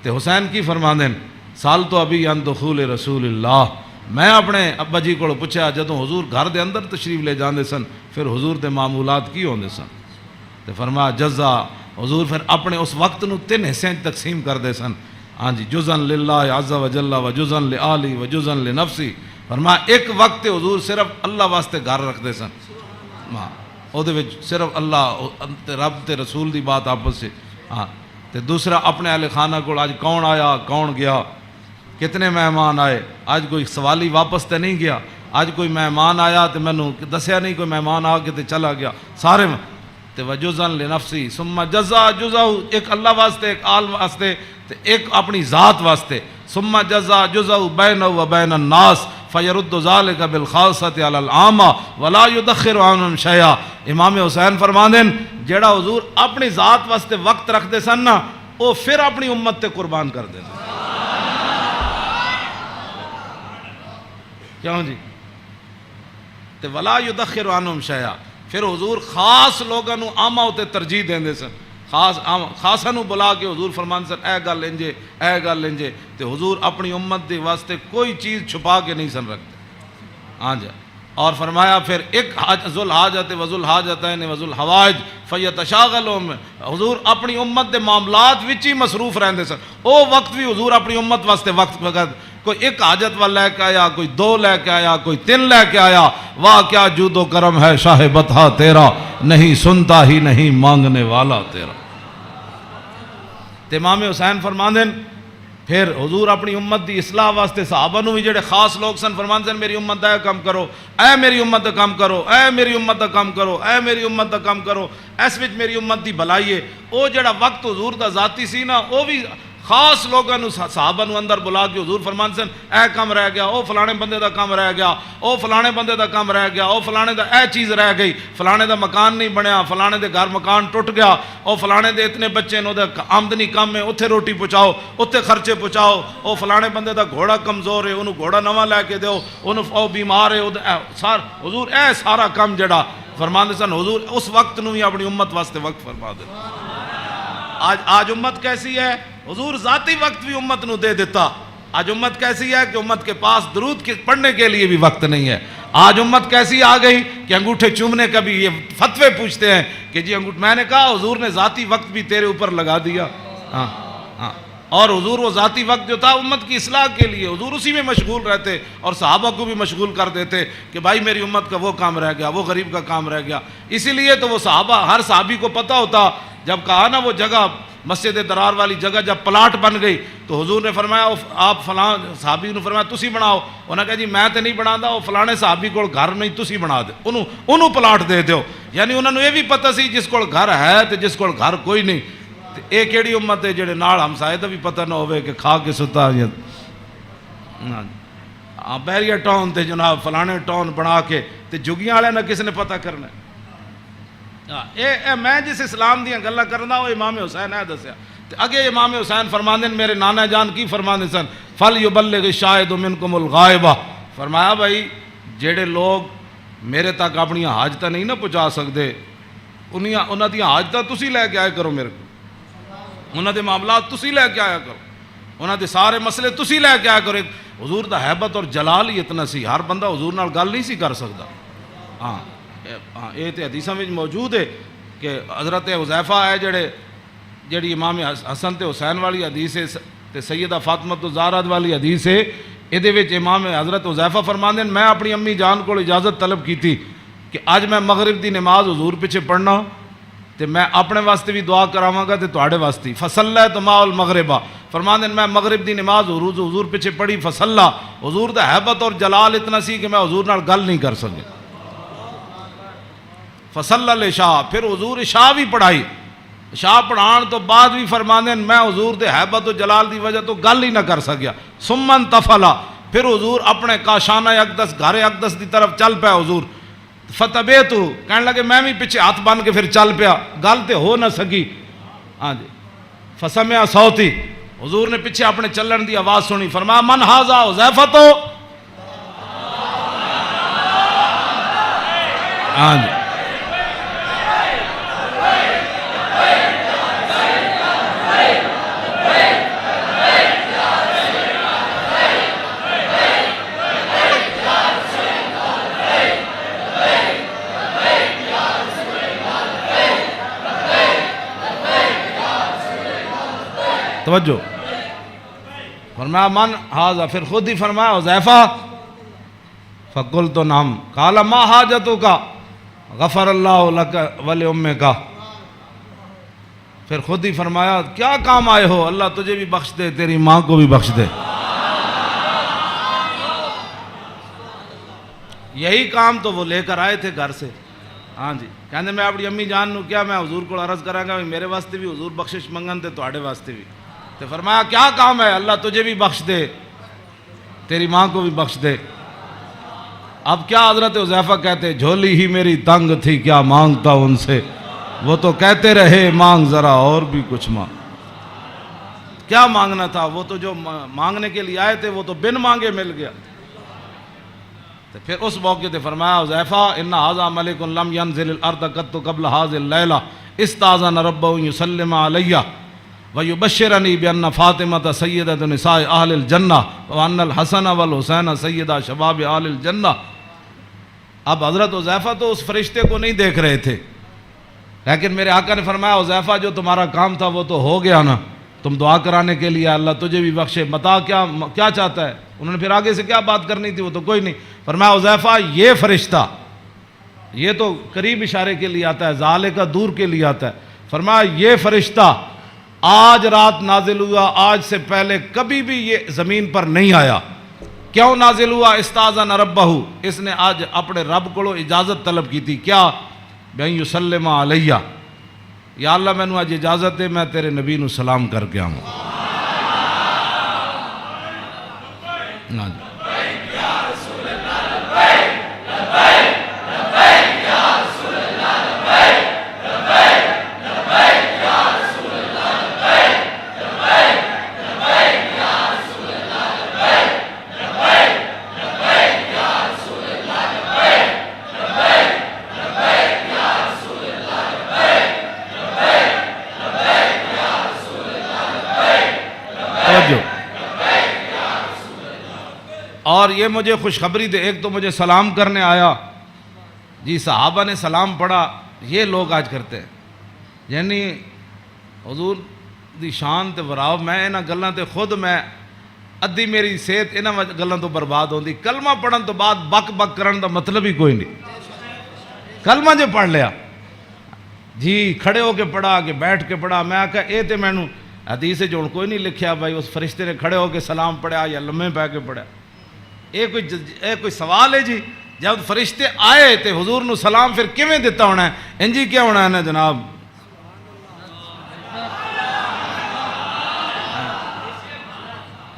تے حسین کی فرماندے سال تو ابھی ان دخول رسول اللہ، میں اپنے ابا جی کو پوچھا جدوں حضور گھر دے اندر تشریف لے جاندے سن پھر حضور دے معمولات کی ہوندے سن، تے فرمایا جزا، حضور پھر اپنے اس وقت نو 3 حصے تقسیم کر دے سن، ہاں جی جزن للہ عز و جل و جزن لآلی و جزن لنفسی، فرمایا ایک وقت حضور صرف اللہ واسطے گھر رکھ دے سن، ہاں او دے وچ صرف اللہ رب تے رسول دی بات آپس سے، ہاں تے دوسرا اپنے اہل خانہ کو آج کون آیا کون گیا، کتنے مہمان آئے، آج کوئی سوالی واپس تے نہیں گیا، آج کوئی مہمان آیا تے میں نے دسیا نہیں کوئی مہمان آ کے تے چلا گیا، سارے تے وجزن لنفسی ثم جزا جزاؤ، ایک اللہ واسطے ایک آل واسطے تے ایک اپنی ذات واسطے، ثم جزا جزاؤ بینہ و بین الناس، فیرد ذالک بالخاصۃ علی العامہ ولا یدخر عنہم شیئا. امام حسین فرماندے جیڑا حضور اپنی ذات واسطے وقت رکھتے سن نا وہ پھر اپنی امت تے قربان کر دے. کیوں جی؟ تے ولا یدخر عنہم شیئا. پھر حضور خاص لوگوں عامہ تے ترجیح دیندے سن. خاصا نو بلا کے حضور فرماندے سن اے گل انجے اے گل انجے. تے حضور اپنی امت دے واسطے کوئی چیز چھپا کے نہیں سن رکھتے. ہاں جی. اور فرمایا پھر ایک ذو الحاجت وذو الحاجتین وذو الحوائج فیتشاغلون. حضور اپنی امت دے معاملات وچ ہی مصروف رہندے سن. او وقت بھی حضور اپنی امت واسطے وقت کوئی ایک حاجت والا لے کے آیا, کوئی دو لے کے آیا, کوئی تین لے کے آیا. واہ کیا جود و کرم ہے شاہ بطحا تیرا, نہیں سنتا ہی نہیں مانگنے والا تیرا. امام حسین فرماندے پھر حضور اپنی امت دی اصلاح واسطے صحابہ نو بھی جڑے خاص لوگ سن فرماندے میری امت دا کام کرو, اے میری امت دا کام کرو, اے میری امت دا کام کرو, اے میری امت دا کام کرو. اس وچ میری امت دی بھلائی ہے. او جڑا وقت حضور دا ذاتی سی نا او بھی خاص لوگوں صحابہ نو اندر بلا کے حضور فرمان سن اے کام رہ گیا, او فلانے بندے دا کام رہ گیا, او فلانے بندے دا کام رہ گیا, او فلانے دا اے چیز رہ گئی, فلانے دا مکان نہیں بنیا, فلانے دے گھر مکان ٹوٹ گیا, او فلانے دے اتنے بچے نے آمدنی کم ہے اتنے روٹی پہنچاؤ, اتنے خرچے پہنچاؤ, او فلانے بندے دا گھوڑا کمزور ہے انہوں گھوڑا نواں لے کے دیو, انہوں او بیمار ہے. حضور اے سارا کام جڑا فرمان سن حضور اس وقت نو ہی اپنی امت واسطے وقت فرما دے. آج امت کیسی ہے؟ حضور ذاتی وقت بھی امت نو دے دیتا. آج امت کیسی ہے کہ امت کے پاس درود پڑھنے کے لیے بھی وقت نہیں ہے. آج امت کیسی آ گئی کہ انگوٹھے چومنے کا بھی یہ فتوے پوچھتے ہیں کہ جی میں نے کہا حضور نے ذاتی وقت بھی تیرے اوپر لگا دیا. ہاں ہاں. اور حضور وہ ذاتی وقت جو تھا امت کی اصلاح کے لیے حضور اسی میں مشغول رہتے اور صحابہ کو بھی مشغول کر دیتے کہ بھائی میری امت کا وہ کام رہ گیا, وہ غریب کا کام رہ گیا. اسی لیے تو وہ صحابہ ہر صحابی کو پتہ ہوتا جب کہا نا وہ جگہ مسجد درار والی جگہ جب پلاٹ بن گئی تو حضور نے فرمایا آپ فلاں صحابی نے فرمایا تسی بناؤ. انہوں نے کہا جی میں تو نہیں بنا, وہ فلانے صحابی کو گھر نہیں تسی بنا دے, انہوں پلاٹ دے دیو. یعنی انہوں نے یہ بھی پتہ سی جس کو گھر ہے تو جس کو گھر کوئی نہیں. یہ کیڑی امت ہے جڑے نال ہمسائے دا بھی پتہ نہ ہوئے کہ کھا کے ستا بحریہ ٹاؤن تے جناب فلانے ٹاؤن بنا کے تے جگیاں والے نہ کس نے پتہ کرنا. میں جس اسلام دیاں گلاں کرنا وہ امام حسین ہے دسیا. اگے امام حسین فرماندے میرے نانا جان کی فرماندے سن فَلْيُبَلِّغِ الشَّاهِدُ مِنْكُمُ الْغَائِبَ. فرمایا بھائی جڑے لوگ میرے تک اپنی حاجتاں نہیں نہ پہنچا سکتے انہاں دی حاجتاں تسی لے کے آئے کرو, میرے کو انہاں دے معاملات تسی لے کے آیا کرو, انہاں دے سارے مسئلے تسی لے کے آیا کرو. حضور دا حیبت اور جلال ہی اتنا سی, ہر بندہ حضور نال گل نہیں سی کر سکتا. ہاں یہ تو حدیثاں میں موجود ہے کہ حضرت حذیفہ ہے جڑی امام حسن تے حسین والی حدیث ہے تے سیدہ فاطمہ الزہرا والی حدیث ہے. یہ امام حضرت حذیفہ فرماندے میں اپنی امی جان کو اجازت طلب کی تھی کہ اج میں مغرب دی نماز حضور پیچھے پڑھنا تے میں اپنے واسطے بھی دعا کراواں گا تے تواڈے واسطے. فصلیت مع المغربہ. فرماندے میں مغرب دی نماز حضور پیچھے پڑھی. فصلا. حضور دا حیبت اور جلال اتنا سی کہ میں حضور نال گل نہیں کر سکے. فصلی العشاء. پھر حضور عشاء بھی پڑھائی. عشاء پڑھان تو بعد بھی فرماندے میں حضور دے حیبت و جلال دی وجہ تو گل ہی نہ کر سکیا. ثم انتفلا. پھر حضور اپنے کاشانہ اقدس گھر اقدس دی طرف چل پیا. حضور فتبیت کہنے لگے میں بھی پیچھے ہاتھ بن کے پھر چل پیا, گل تے ہو نہ سکی. ہاں جی. فسمع صوتی. حضور نے پیچھے اپنے چلن دی آواز سنی. فرمایا من ھذا حذیفہ تو. ہاں جی. توجہ. فرمایا من ھذا. پھر خود ہی فرمایا حذیفہ. فقلت نعم. قال ما حاجتک غفر اللہ لک ولأمک. پھر خود ہی فرمایا کیا کام آئے ہو, اللہ تجھے بھی بخش دے تیری ماں کو بھی بخش دے. یہی کام تو وہ لے کر آئے تھے گھر سے. ہاں جی. کہنے میں اپنی امی جان نو کیا میں حضور کو عرض کرا گا میرے واسطے بھی حضور بخشش منگن تے تواڈے واسطے بھی. تو فرمایا کیا کام ہے, اللہ تجھے بھی بخش دے تیری ماں کو بھی بخش دے. اب کیا حضرت حذیفہ کہتے، جھولی ہی میری تنگ تھی کیا مانگتا ان سے، وہ تو کہتے رہے مانگ ذرا اور بھی کچھ مانگ۔ کیا مانگنا تھا؟ وہ تو جو مانگنے کے لیے آئے تھے وہ تو بن مانگے مل گیا۔ تو پھر اس موقع تے فرمایا حذیفہ ان ھذا ملک لم ينزل الارض قط قبل هذه الليلہ استاذن ربه يسلم علی ويبشرني بان فاطمة سیدۃ نساء اہل الجنہ وان الحسن والحسین سیدہ شباب اہل الجنہ۔ اب حضرت حذیفہ تو اس فرشتے کو نہیں دیکھ رہے تھے، لیکن میرے آقا نے فرمایا حذیفہ جو تمہارا کام تھا وہ تو ہو گیا نا، تم دعا کرانے کے لیے اللہ تجھے بھی بخشے، بتا کیا چاہتا ہے؟ انہوں نے پھر آگے سے کیا بات کرنی تھی وہ تو کوئی نہیں۔ فرمایا حذیفہ یہ فرشتہ، یہ تو قریب اشارے کے لیے آتا ہے، ذالک دور کے لیے آتا ہے، فرمایا یہ فرشتہ آج رات نازل ہوا، آج سے پہلے کبھی بھی یہ زمین پر نہیں آیا۔ کیوں نازل ہوا؟ استاذن ربہ، اس نے آج اپنے رب کو اجازت طلب کی تھی، کیا؟ بین یسلم علیہ، یا اللہ میں نے آج اجازت دے میں تیرے نبی نو سلام کر کے آؤں۔ اور یہ مجھے خوشخبری دے، ایک تو مجھے سلام کرنے آیا، جی صحابہ نے سلام پڑھا، یہ لوگ آج کرتے ہیں، یعنی حضور دی شان تے وراو، میں انہاں گلاں تے خود میں ادھی میری صحت انہاں گلاں تو برباد ہوندی۔ کلمہ پڑھن تو بعد بک بک کرن دا مطلب ہی کوئی نہیں، کلمہ جو پڑھ لیا جی کھڑے ہو کے پڑھا کہ بیٹھ کے پڑھا، میں آکھا اے تے میں نوں حدیث جو کوئی نہیں لکھیا بھائی اس فرشتے نے کھڑے ہو کے سلام پڑھا یا لمحے پہ کے پڑھا، کوئی سوال ہے جی؟ جب فرشتے آئے تے حضور نو سلام پھر کیویں دیتا ہونا ہے؟ انجی کیا ہونا ہے نا جناب؟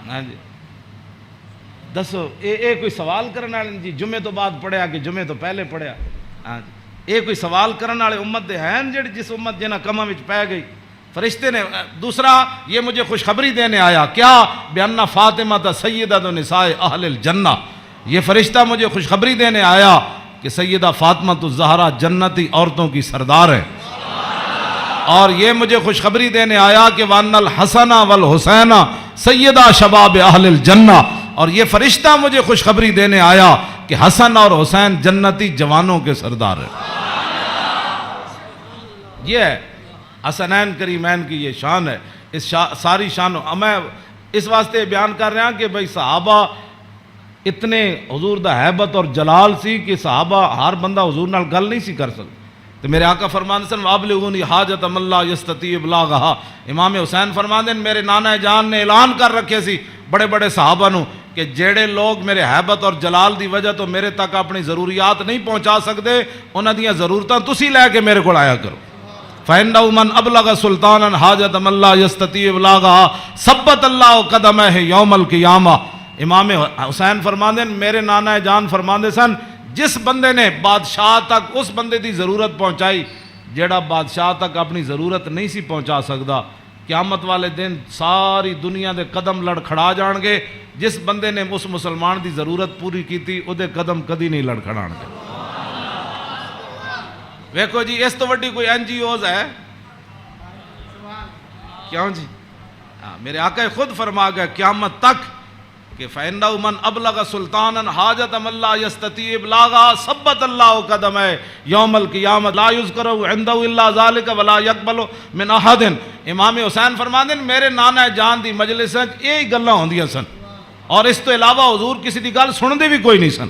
ہاں جی دسو، اے کوئی سوال کرنے والے جی جمعے تو بعد پڑھیا کہ جمعے تو پہلے پڑھیا؟ ہاں جی اے کوئی سوال کرنے والے امت دے ہیں جڑی جس امت جنہاں کماں وچ پے گئی؟ فرشتے نے دوسرا یہ مجھے خوشخبری دینے آیا، کیا؟ بِأَنَّ فاطمة سیدۃ نساء اہل الجنہ، یہ فرشتہ مجھے خوشخبری دینے آیا کہ سیدہ فاطمہ الزہرا جنتی عورتوں کی سردار ہے، اور یہ مجھے خوشخبری دینے آیا کہ وَأَنَّ الْحَسَنَ وَالْحُسَيْنَ سیدہ شباب اہل الجنہ، اور یہ فرشتہ مجھے خوشخبری دینے آیا کہ حسن اور حسین جنتی جوانوں کے سردار ہے۔ یہ ہے حسنین کریمین کی یہ شان ہے، اس ساری شان میں اس واسطے بیان کر رہا ہوں کہ بھئی صحابہ اتنے حضور دا حیبت اور جلال سی کہ صحابہ ہر بندہ حضور نال گل نہیں سی کر سکتا۔ تو میرے آقا فرماندے سن وَأَبْلِغُونِی حَاجَةَ مَن لَا يَسْتَطِيعُ إِبْلَاغَهَا، امام حسین فرماندے میرے نانا جان نے اعلان کر رکھے سی بڑے بڑے صحابہ نو کہ جیڑے لوگ میرے حیبت اور جلال دی وجہ تو میرے تک اپنی ضروریات نہیں پہنچا سکتے، انہاں دیاں ضرورتاں تسی لے کے میرے کو آیا کرو۔ فَإِنَّهُ مَنْ أَبْلَغَ سُلْطَانًا حَاجَةَ مَن لَا يَسْتَطِيعُ إِبْلَاغَهَا ثَبَّتَ اللَّهُ قَدَمَيْهِ يَوْمَ الْقِيَامَةِ۔ امام حسین فرماندے میرے نانا جان فرماندے سن جس بندے نے بادشاہ تک اس بندے دی ضرورت پہنچائی جیڑا بادشاہ تک اپنی ضرورت نہیں سی پہنچا سکدا، قیامت والے دن ساری دنیا دے قدم لڑکھڑا جان گے، جس بندے نے اس مسلمان دی ضرورت پوری کیتی او دے قدم کدی نہیں لڑکھڑان گے۔ ویکھو جی اس تو وڈی کوئی این جی اوز ہے کیوں جی؟ میرے آقا خود فرما گئے قیامت تک کہ فَإِنَّهُ مَنْ أَبْلَغَ سُلْطَانًا حَاجَةَ مَن لَا يَسْتَطِيعُ إِبْلَاغَهَا ثَبَّتَ اللَّهُ قَدَمَيْهِ يَوْمَ الْقِيَامَةِ لَا يُذْكَرُ عِندَهُ إِلَّا ذَلِكَ وَلَا يَقْبَلُ مِنْ أَحَدٍ۔ امام حسین فرماندے میرے نانا جان دی مجلس وچ یہی گلاں ہوندیاں سن، اور اس تو علاوہ حضور کسی دی گل سندے بھی کوئی نہیں سن۔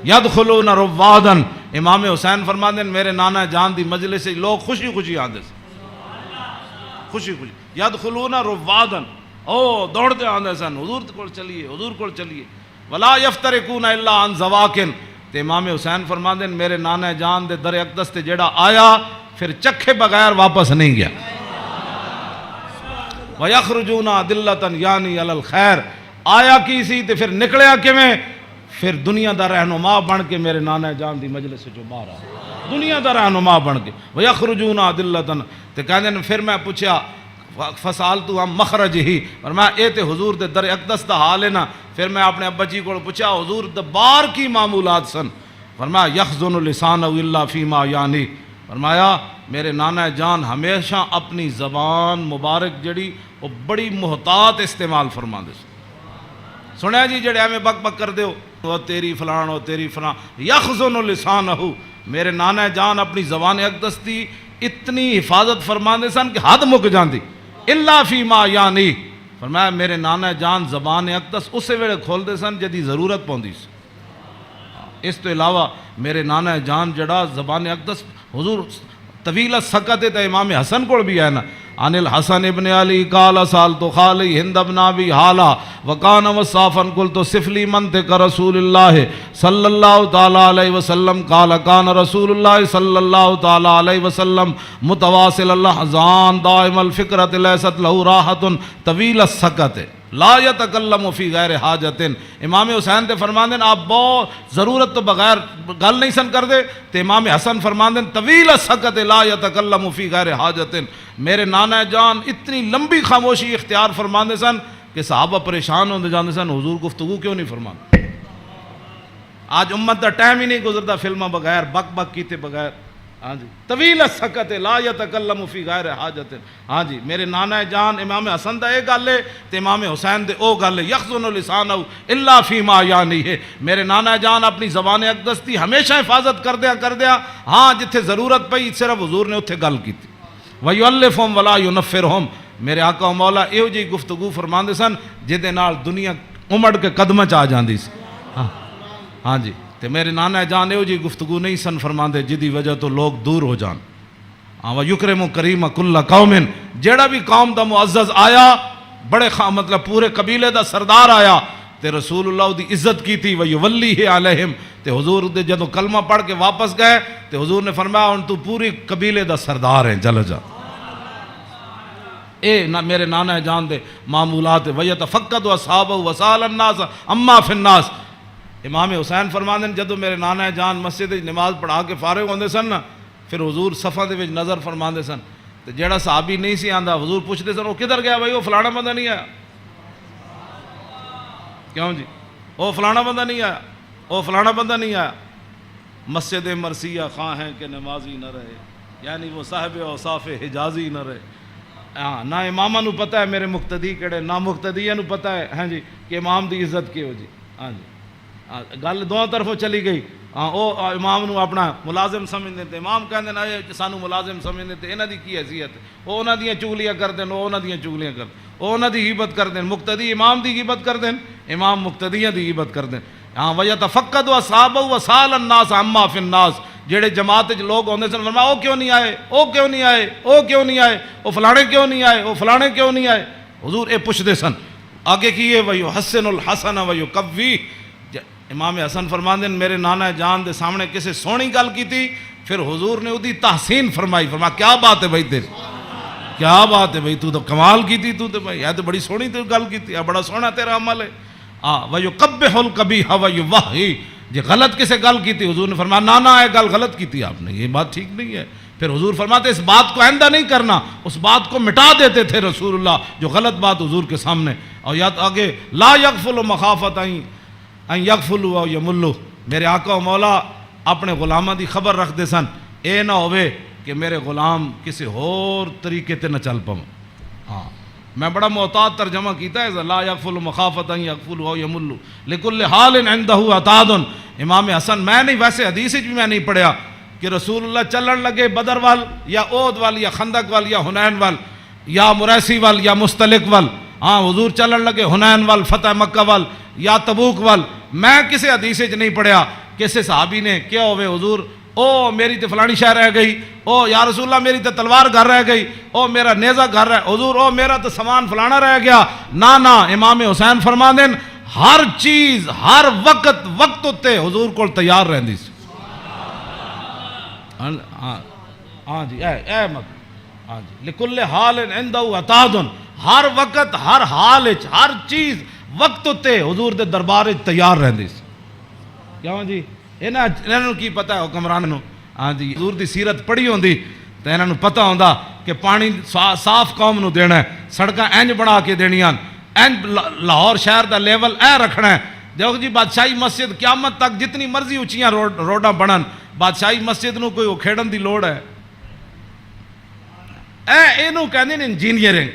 یدخلون روادن، امام حسین فرماندے میرے نانا جان دی مجلس سے لوگ خوشی خوشی آندے سن، خوشی خوشی یدخلون روادن، او دوڑتے آندے سن حضور کول چلیے، حضور کول چلیے۔ ولا یفترقون الا عن زواکن، تے امام حسین فرماندے میرے نانا جان دے در اقدس تے جیڑا آیا پھر چکھے بغیر واپس نہیں گیا۔ وَيَخْرُجُونَ دِلَّةً یعنی علی الخیر، آیا کی سی تے پھر نکلیا کیویں؟ پھر دنیا دا رہنما بن کے میرے نانا جان دی مجلس جو باہر آیا، دنیا دا رہنما بن کے وَيَخْرُجُونَ عَدِلَّةً تے کہندے نے پھر میں پوچھا فسالتو ہم مخرج ہی، اور میں اے تے حضور دے در اقدس دا حال ہے نا. پھر میں اپنے ابا جی کو پوچھا حضور دبار کی معمولات سن. فرمایا یخزن لسانہ الا فیما یعنی، فرمایا میرے نانا جان ہمیشہ اپنی زبان مبارک جڑی وہ بڑی محتاط استعمال فرما دے. سنیا جی جڑے ایویں بک بک کر دیو وہ تیری فلان وہ تیری فلان. یخزن لسانہ، میرے نانا جان اپنی زبان اقدس دی اتنی حفاظت فرما دے سن کہ حد مک جاندی. الا فیما یعنی، فرمایا میرے نانا جان زبان اقدس اسے ویلے کھول دے سن جدی ضرورت پوندی سی. اس تو علاوہ میرے نانا جان جڑا زبان اقدس حضور طویل السکت ہے. امام حسن کو بھی ہے نا، عن الحسن ابن علی قال سالت خالی ہند ابن ابی حالا وکان وصافا قلت صف لی منطق رسول اللہ صلی اللہ تعالی علیہ وسلم قال کان رسول اللہ صلی اللہ تعالی علیہ وسلم متواصل الاحزان دائم الفکرۃ لیست له راحۃ طویل السکت لا یتکلم فی غیر حاجت. امام حسین تے فرماندے آپ بہت ضرورت تو بغیر گل نہیں سن کر دے. تے امام حسن فرماندے طویل السکت لا یتکلم فی غیر حاجت. میرے نانا جان اتنی لمبی خاموشی اختیار فرماندے سن کہ صحابہ پریشان ہوندے جاندے سن حضور گفتگو کیوں نہیں فرماندے. آج امت دا ٹائم ہی نہیں گزرتا فلمہ بغیر بک بک کیتے بغیر. ہاں جی طویل السکت لا یتکلم فی غیر حاجت. ہاں جی میرے نانا جان امام حسن دا اے گل ہے تے امام حسین دے او گل ہے. یخزن لسانہ الا فیما یعنی ہے. میرے نانا جان اپنی زبان اقدس دی ہمیشہ حفاظت کردیا ہاں جتھے ضرورت پئی صرف حضور نے اتھے گل کیتی. وَيُؤَلِّفُهُمْ وَلَا يُنَفِّرُهُمْ. میرے آقا و مولا ایہو جی گفتگو فرماندے سن جہدے نال دنیا امڑ کے قدم چ آ جاندی سی. ہاں جی تے میرے نانا جان ایہو جی گفتگو نہیں سن فرماندے جدی وجہ تو لوگ دور ہو جان. وَيُكْرِمُ كَرِيمَ كُلَّ قَوْمٍ. جیڑا بھی قوم دا معزز آیا بڑے مطلب پورے قبیلے دا سردار آیا تے رسول اللہ دی عزت کی تھی. وَيُوَلِّهِ عَلَيْهِمْ. تے حضور دے جدو کلمہ پڑھ کے واپس گئے تے حضور نے فرمایا ان تو پوری قبیلے دا سردار ہیں چل جا. اے میرے نانا جان دے معمولات. وَيَتَفَقَّدُ أَصْحَابَهُ وَسَأَلَ النَّاسَ عَمَّا فِي النَّاسِ. امام حسین فرماندے جدو میرے نانا جان مسجد نماز پڑھا کے فارغ ہوندے سن نا پھر حضور صفا دے وچ نظر فرماندے سن تے جیڑا صحابی نہیں سی آندا حضور پوچھتے سن وہ کدھر گیا بھائی وہ فلانا بندہ نہیں آیا. کیوں جی وہ فلانا بندہ نہیں آیا وہ فلانا بندہ نہیں آیا. مسجد مرثیہ خواہ ہیں کہ نمازی نہ رہے یعنی وہ صاحب اوصاف حجازی نہ رہے. ہاں نہ امامہ نو پتہ ہے میرے مقتدی کیڑے نہ مقتدیہ نو پتہ ہے ہاں جی کہ امام دی عزت کی ہو جی. ہاں جی گل دونوں طرفوں چلی گئی. ہاں وہ امام نو اپنا ملازم سمجھتے تھے. امام کہندے نا سانو ملازم سمجھتے تھے انہاں دی کی حیثیت ہے. وہ انہاں دیاں چگلیاں کردے وہ انہاں دیاں چگلیاں کردے وہ انہاں دی غیبت کردے. مقتدی امام دی غیبت کردے امام مقتدیاں دی غیبت کردے. ہاں وَيَتَفَقَّدُ أَصْحَابَهُ وَسَأَلَ النَّاسَ عَمَّا فِي النَّاسِ. جڑے جماعت وچ لوگ ہوندے سن فرمایا او کیوں نہیں آئے او کیوں نہیں آئے او کیوں نہیں آئے او فلانے کیوں نہیں آئے او فلانے کیوں نہیں آئے. حضور اے پوچھدے سن. آگے کیے وَيُحَسِّنُ الْحَسَنَ وَيُقَوِّيهِ. امام حسن فرماندے میرے نانا جان دے سامنے کسے سونی گل کی تھی پھر حضور نے اودی تحسین فرمائی. فرمایا کیا بات ہے بھائی تیری کیا بات ہے بھائی تو کمال کی تھی تو بھائی یہ تو بڑی سونی تو گل کی تھی بڑا سونا تیرا عمل ہے. وَيُقَبِّحُ الْقَبِيحَ وَيُوَحِّي. جی غلط کسے گل کی تھی حضور نے فرمایا نانا ہے گل غلط کی تھی آپ نے یہ بات ٹھیک نہیں ہے. پھر حضور فرماتے اس بات کو آئندہ نہیں کرنا اس بات کو مٹا دیتے تھے رسول اللہ جو غلط بات حضور کے سامنے. اور یا آگے لا یغفل مخافت ان یغفلوا او یملوا. میرے آقا و مولا اپنے غلاماں دی خبر رکھ دے سن اے نہ ہوئے کہ میرے غلام کسی اور طریقے تے نہ چل پاؤں. ہاں میں بڑا محتاط ترجمہ کیتا ہے لا یغفل مخافت ان یغفلوا او یملوا لکل حال عنده عتاد. امام حسن میں نہیں ویسے حدیث بھی میں نہیں پڑھیا کہ رسول اللہ چلن لگے بدر وال یا احد وال یا خندق وال یا حنین وال یا مریسی وال یا مستلق وال. ہاں حضور چلن لگے حنین وال فتح مکہ وال یا تبوک وال. میں کسی حدیث نہیں پڑھیا کسی صحابی نے کیا ہوئے حضور او میری تے فلانی شہر رہ گئی او یا رسول اللہ میری تے تلوار گھر رہ گئی او میرا نیزہ گھر رہ حضور او میرا تے سامان فلانا رہ گیا. نا امام حسین فرما دین ہر چیز ہر وقت تے حضور کو تیار رہندی سی. ہاں جی اے مت ہاں جی لکل حال عنده عتاد. ہر وقت ہر حال ہر چیز وقت تے حضور دے دربار تیار رہندی سی. کیوں جی انہوں کی پتہ ہے حکمران نو؟ ہاں جی حضور دی سیرت پڑھی ہوندی تو انہوں پتہ ہوندا کہ پانی صاف قوم نو دینا ہے، سڑکاں انج بنا کے دینیاں، انج لاہور شہر دا لیول اے رکھنا ہے۔ دیکھو جی بادشاہی مسجد قیامت تک جتنی مرضی اچھیاں روڈاں بنن، بادشاہی مسجد نو کوئی کھیڑن دی لوڑ ہے؟ اینو کہندے نے انجینئرنگ،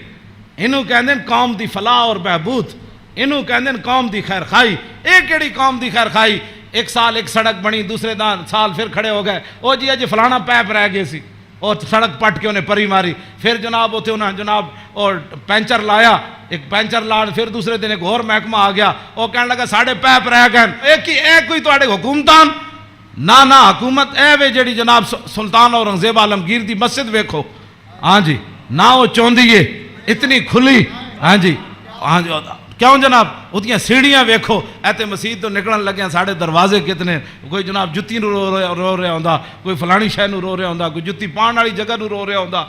اینو کہندے قوم دی فلاح اور بہبود، اینو کہندے قوم دی خیر خائی۔ اے کیڑی قوم دی خیر خائی؟ ایک سال ایک سڑک بنی، دوسرے سال پھر کھڑے ہو گئے، او جی اج فلانا پیپ رہ گئے سی، اور سڑک پٹ کے انہیں پری ماری، پھر جناب اتنے انہیں جناب اور پینچر لایا، ایک پینچر لا، پھر دوسرے دن ایک اور محکمہ آ گیا، وہ کہنے لگا ساڑھے پیپ رہ گئے۔ ایک کوئی تواڈے حکومتان نہ حکومت اے وے جڑی جناب سلطان اورنگزیب عالمگیر دی مسجد ویکھو، ہاں جی نہ وہ چوندی ہے اتنی کھلی، ہاں جی کیوں جناب اتنی سیڑھیاں ویکھو، ایتے مسجد تو نکلن لگے ساڑھے دروازے کتنے، کوئی جناب جتی نو رو رہا ہوندا، کوئی فلانی شے نو رو رہا ہوندا، کوئی جتی پان والی جگہ نو رو رہا ہوندا۔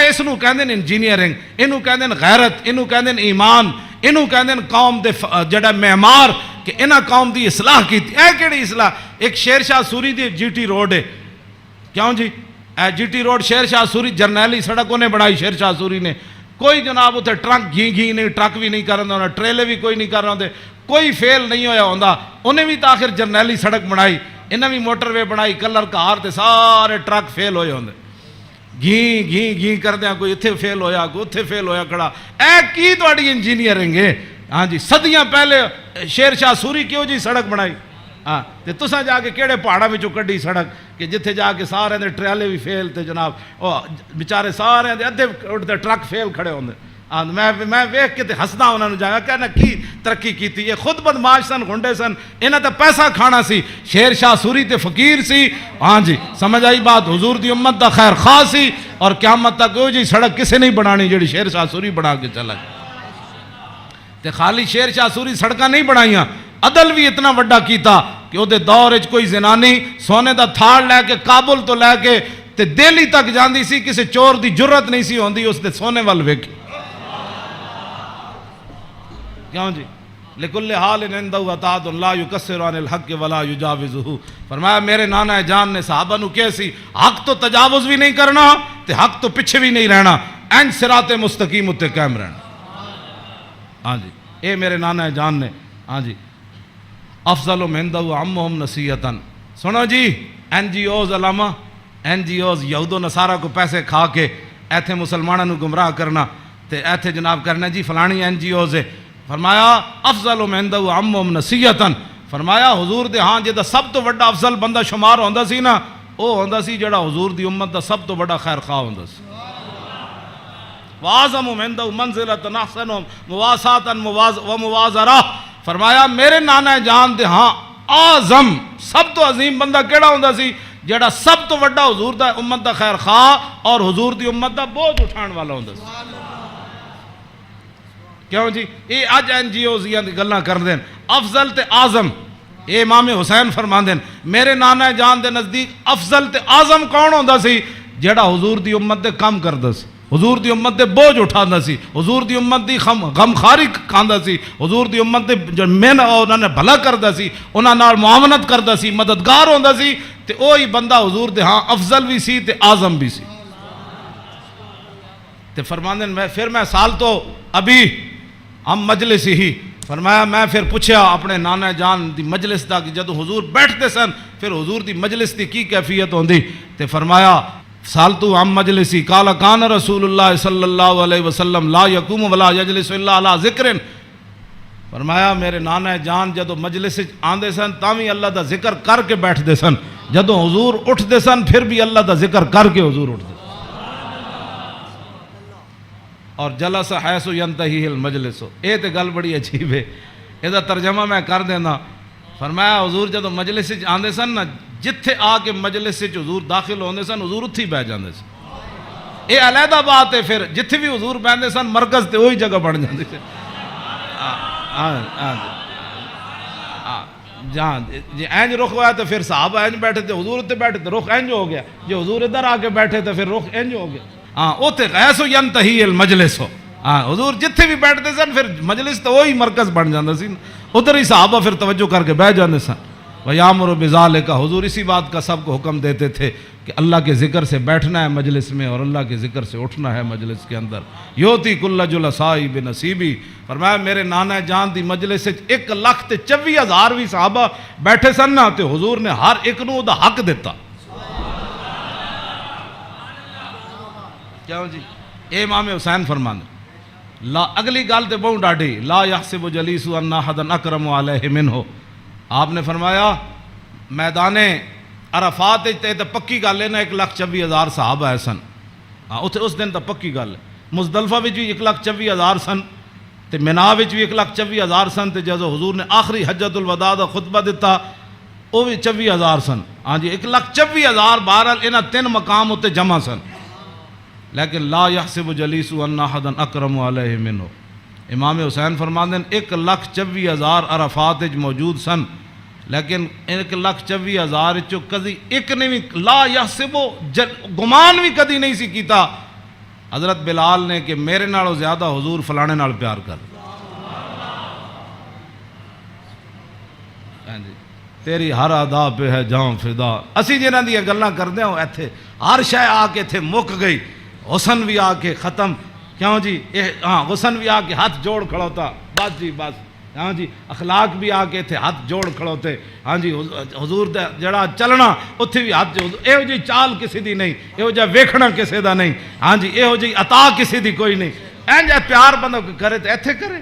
اس نو کہندے نے انجینئرنگ، اینو کہندے نے غیرت، اینو کہندے نے ایمان، اینو کہندے نے قوم دے جڑا معمار کہ انہاں قوم دی اصلاح کیتی۔ اے کیڑی اصلاح؟ ایک شیر شاہ سوری دی جی ٹی روڈ ہے، کیوں جی اے جی ٹی روڈ شیر شاہ سوری جرنیلی سڑک انہیں بنائی شیر شاہ سوری نے، کوئی جناب اتنے ٹرک گھی نہیں، ٹرک بھی نہیں کر رہا ہونا، ٹریلے بھی کوئی نہیں کر رہا ہوندے، کوئی فیل نہیں ہویا ہوندا، انہیں بھی تاخر جرنیلی سڑک بنائی، انہیں بھی موٹر وے بنائی، کلر کار تے سارے ٹرک فیل ہوئے ہوندے، گھی کر دیا، کوئی اتھے فیل ہویا، کوئی اتھے فیل ہویا کھڑا۔ اے کی تواڈی انجینئرنگ ہے؟ ہاں جی صدیاں پہلے شیر شاہ سوری کیوں جی سڑک بنائی؟ ہاں تے تساں جا کے کیڑے پہاڑاں وچوں کڈی سڑک کہ جتھے جا کے سارے دے ٹریلے بھی فیل تے جناب او بیچارے سارے دے ادھے اٹھتے ٹرک فیل کھڑے ہوندے۔ میں ویکھ کے تے ہسدا انہاں نوں جاگا کہنا کی ترقی کیتی، یہ خود بدماش سن، گھنڈے سن، انہاں تے پیسہ کھانا سی۔ شیر شاہ سوری تے فقیر سی، ہاں جی سمجھ آئی بات، حضور دی امت دا خیر خواہ سی، اور قیامت تک وہ جی سڑک کسے نہیں بنانی جڑی شیر شاہ سوری بنا کے چلا گیا۔ تے خالی شیر شاہ سوری سڑکاں نہیں بنائیاں، عدل بھی اتنا وڈا کیتا کہ وہ دور وچ کوئی زنانی سونے دا تھاڑ لے کے کابل تو لے کے تے دہلی تک جاندی سی، کسی چور دی جرت نہیں سی ہوندی اس دے سونے وال ویکھ۔ کیوں جی لکل حال عندہ عطاء لا یکسر عن الحق ولا یجاوزہ۔ فرمایا میرے نانا جان نے صحابہ نو کیسی حق تو تجاوز بھی نہیں کرنا تے حق تو پیچھے بھی نہیں رہنا، این صراط مستقیم اتے قائم رہنا۔ ہاں جی اے میرے نانا جان نے، ہاں جی افضل عندہ عمہم نصیحتاً۔ سنو جی این جی اوز علامہ، این جی اوز یہود و نصارہ کو پیسے کھا کے ایتھے مسلمانوں گمراہ کرنا تے ایتھے جناب کرنا جی فلانی این جی اوز ہے۔ فرمایا افضل عندہ عمہم نصیحتاً، فرمایا حضور دے ہاں جدا سب تو بڑا افضل بندہ شمار ہوندا سی نا، او ہوندا سی جڑا حضور دی امت دا سب تو بڑا خیر خواہ ہوندا سی۔ وَأَعْظَمُ عِندَهُ مَنزِلَةً أَحْسَنُهُمْ مُوَاسَاةً وَمُوَازَرَةً۔ فرمایا میرے نانا جان دے ہاں اعظم سب تو عظیم بندہ کیڑا ہوندا سی؟ جڑا سب تو بڑا حضور دا امت دا خیر خواہ اور حضور دی امت دا بوجھ اٹھان والا ہوندا سی۔ کیوں جی یہ اج این جی اوز دی گلاں کر دین افضل تے اعظم، اے امام حسین فرماندے میرے نانا جان دے نزدیک افضل تے اعظم کون ہوندا سی؟ جڑا حضور دی امت دے کم کردا سی، حضور دی امت دے بوجھ اٹھاندا سی، حضور دی امت دی غم خاری کھاندا سی، حضور دی امت دے من انہاں نے بھلا کردا سی، انہاں نال معاونت کردا سی، مددگار ہوندا سی، تے اوہی بندہ حضور دے ہاں افضل بھی سی تے اعظم بھی سی۔ تے فرماندے پھر میں سال تو ابھی ہم مجلس ہی، فرمایا میں پھر پوچھا اپنے نانا جان دی مجلس دا کہ جدو حضور بیٹھتے سن پھر حضور دی مجلس دی کی کیفیت ہوندی، تے فرمایا سالتو عن مجلسی قال کان رسول اللہ صلی اللہ علیہ وسلم لا یقوم ولا یجلس الا علی ذکر۔ فرمایا میرے نانا جان جدو مجلس آندے سن تاوی اللہ دا ذکر کر کے بیٹھتے سن، جدو حضور اٹھتے سن پھر بھی اللہ دا ذکر کر کے حضور اٹھتے سن۔ اور جلس حیث ینتہی المجلس، اے تے گل بڑی عجیب ہے، اے دا ترجمہ میں کر دینا۔ فرمایا حضور جدو مجلس آندے سن نا جتھے آ کے مجلس سے حضور داخل ہوندے سن حضور اتھی بیٹھ جاندے سن۔ اے علیحدہ بات ہے، پھر جتھے بھی حضور بیٹھتے سن مرکز تے وہی جگہ بن جاندے سن۔ جہاں جی اینج رخ ہوا تو پھر صحابہ اینج بیٹھے تھے، حضور اتنے بیٹھے تو رخ اینج ہو گیا، جی حضور ادھر آ کے بیٹھے تو پھر رخ اینج ہو گیا۔ ہاں اوتے غیث ینتہی المجلس ہو، ہاں حضور جتھے بھی بیٹھتے سن پھر مجلس تو وہی مرکز بن جاندہ سی، ادھر ہی صحابہ پھر توجہ کر کے بیٹھ جانے سن. وَيَأْمُرُ بِذَلِكَ حضور اسی بات کا سب کو حکم دیتے تھے کہ اللہ کے ذکر سے بیٹھنا ہے مجلس میں اور اللہ کے ذکر سے اٹھنا ہے مجلس کے اندر. یوتی کل جلسائی بنصیبی فرمایا میرے نانا جان دی مجلس سے 1,24,000 بھی صحابہ بیٹھے سن نا تے حضور نے ہر ایک نو دا حق دیتا. کیا جی اے امام حسین فرمانے لا اگلی گل تے بہت ڈاڈی لا یحسب جلیس ان احد اکرم علیہ منہ. آپ نے فرمایا میدان عرفات تے پکی گل ہے نا 1,24,000 صحابہ ہے سن. ہاں اتنے اس دن تو پکی گل ہے. مزدلفہ وچ بھی 1,24,000 سن تے مینا وچ بھی 1,24,000 سن تے جدوں حضور نے آخری حجۃ الوداع دا خطبہ دیتا وہ بھی 24,000 سن. ہاں جی 1,24,000 بہرحال انہاں 3 مقام اتنے جمع سن. لیکن لا یحسب جلیس ان احد اکرم علیہ منہ. امام حسین فرماندے 1,24,000 عرفات وچ موجود سن لیکن 1,24,000 چو کدی ایک نے بھی لا یحسب گمان بھی کدی نہیں سی کیتا حضرت بلال نے کہ میرے نالوں زیادہ حضور فلانے نال پیار کر. تیری ہر ادا پہ ہے جاں فدا. اسی جنہاں دی گلاں کردے ہوں ایتھے ہر شے آ کے ایتھے مک گئی. حسن بھی آ کے ختم. کیوں جی ہاں حسن بھی آ کے ہاتھ جوڑ کھڑوتا بس جی بس. ہاں جی اخلاق بھی آ کے تھے ہاتھ جوڑ کھڑوتے. ہاں جی حضور دا جڑا چلنا اتھے بھی ہاتھ یہو جی چال کسی دی نہیں یہو جا ویکھنا کسی دا نہیں. ہاں جی یہو جی عطا کسی دی کوئی نہیں. این جا پیار بندہ کرے تو ایتھے کرے.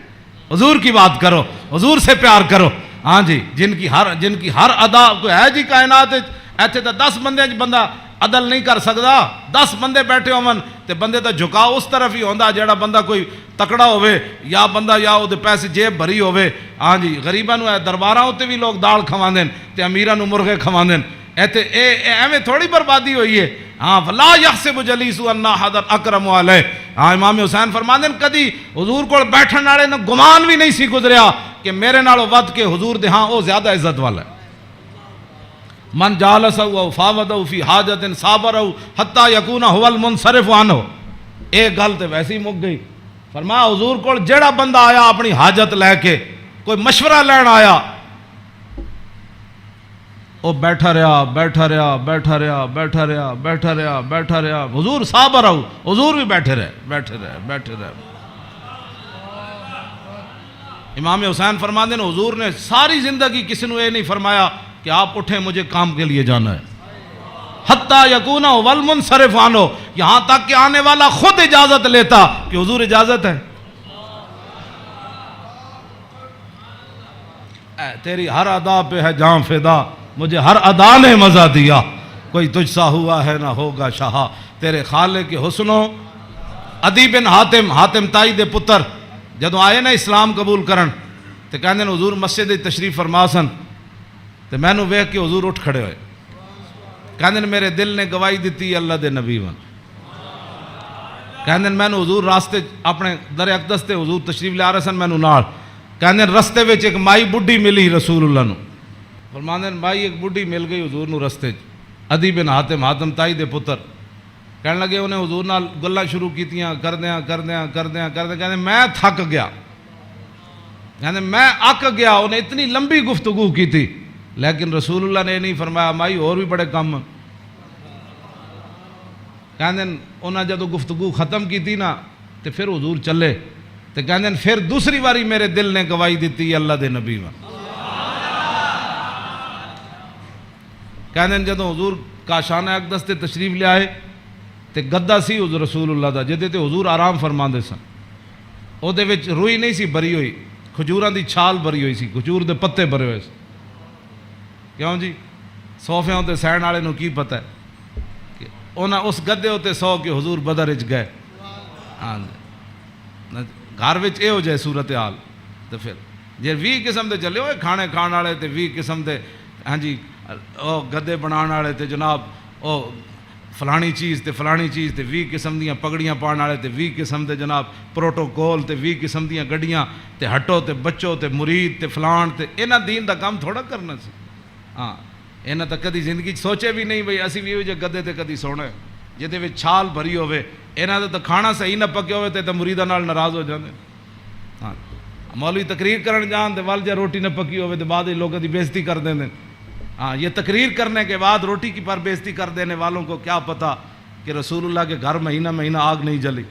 حضور کی بات کرو حضور سے پیار کرو. ہاں جی جن کی ہر ادا کوئی ہے جی کائنات ایتھے تو 10 بندے بندہ عدل نہیں کر سکتا. 10 بندے بیٹھے ہون تے بندے دا جھکاؤ اس طرف ہی ہوندا جڑا بندہ کوئی تکڑا ہوئے یا بندہ یا او دے پیسے جیب بھری ہوئے. ہاں جی غریباں نو درباراں تے بھی لوگ دال کھواندے تے امیراں نو مرغے کھواندے. ایتھے ایویں تھوڑی بربادی ہوئی ہے. ہاں فلا یحسب جلیس ان احد اکرم علیہ. ہاں امام حسین فرماندے کدی حضور کول بیٹھن والے نو گمان بھی نہیں سی گزریا کہ میرے نالوں ود کے حضور دے ہاں او زیادہ عزت والا ہے. من جالسہ او فاوضہ فی حاجت صابرہ حتی یکون هو المنصرف عنہ. ایک گل تے ویسی مک گئی. فرمایا حضور کول جیڑا بندہ آیا اپنی حاجت لے کے کوئی مشورہ لین آیا وہ بیٹھا رہا بیٹھا رہا بیٹھا رہا بیٹھا رہا بیٹھا رہا بیٹھا رہا. حضور صابر ہو حضور بھی بیٹھے رہے بیٹھے رہے بیٹھے رہے. امام حسین فرماندے ہیں حضور نے ساری زندگی کسی نے یہ نہیں فرمایا کہ آپ اٹھیں مجھے کام کے لیے جانا ہے. حتیٰ یکون والمنصرف عنہ یہاں تک کہ آنے والا خود اجازت لیتا کہ حضور اجازت ہے. تیری ہر ادا پہ ہے جاں فدا مجھے ہر ادا نے مزہ دیا. کوئی تجھ سا ہوا ہے نہ ہوگا شاہ. تیرے خالق کے حسنوں عدی بن حاتم تائی دے پتر جدوں آئے نا اسلام قبول کرن تے کہندے حضور مسجد تشریف فرما سن تے میں نو ویکھ کے حضور اٹھ کھڑے ہوئے. کہندے میرے دل نے گواہی دیتی اللہ دے نبی ون. کہندے میں نو حضور راستے اپنے در اقدس تے حضور تشریف لے آ رہے سن میں نو نال. کہندے رستے وچ ایک مائی بڈھی ملی رسول اللہ نو. فرماندے مائی ایک بڈھی مل گئی حضور نو رستے عدی بن حاتم تائی دے پتر. کہنے لگے انہیں حضور نال گلاں شروع کیتیاں کردیاں کہندے میں تھک گیا. کہندے میں اک گیا. انہیں اتنی لمبی گفتگو کی تھی لیکن رسول اللہ نے نہیں فرمایا مائی اور بھی بڑے کام. کہندے انہاں جدو گفتگو ختم کی تھی نا تو پھر حضور چلے تو کہندے پھر دوسری باری میرے دل نے گواہی دیتی اللہ دے نبی میں. کہندے جدو حضور کاشانہ اقدس تے تشریف لے آئے تے گدا سی حضور رسول اللہ دا جدے تے حضور آرام فرماندے سن. او دے وچ روئی نہیں سی بری ہوئی کھجوراں دی چھال بری ہوئی سی کھجور دے پتے بھرے ہوئے سی. کیوں جی صوفیاں تے سہن والے نو کی پتہ ہے کہ انہاں اس گدے ہوتے سو کے حضور بدر وچ گئے. ہاں گھر وچ اے ہو جائے صورتحال تو پھر جے 20 قسم دے چلے ہوئے کھانے کھان والے تے 20 قسم دے ہاں جی او گدے بنان والے تے جناب او فلانی چیز تے فلانی چیز تے 20 قسم دیاں پگڑیاں پان والے تے 20 قسم دے جناب پروٹوکول تے 20 قسم دیاں گڈیاں تے ہٹو تے بچو تے مرید تے فلان تے انہاں دین دا کام تھوڑا کرنا سی. ہاں انہاں تا کدی زندگی سوچے بھی نہیں بھئی اسی بھی جے گدے تے کدی سونا جہدے وچ چھال بھری ہوے انہاں دا کھانا صحیح نہ پکے ہوئے تے مریداں نال ناراض ہو جاندے. ہاں مولوی تقریر کرن جان تے ول جا روٹی نہ پکی ہوئے تے بعد لوگوں دی بےزتی کر دیں دیں. ہاں یہ تقریر کرنے کے بعد روٹی کی پر بےزتی کر دینے والوں کو کیا پتہ کہ رسول اللہ کے گھر مہینہ مہینہ آگ نہیں جلی.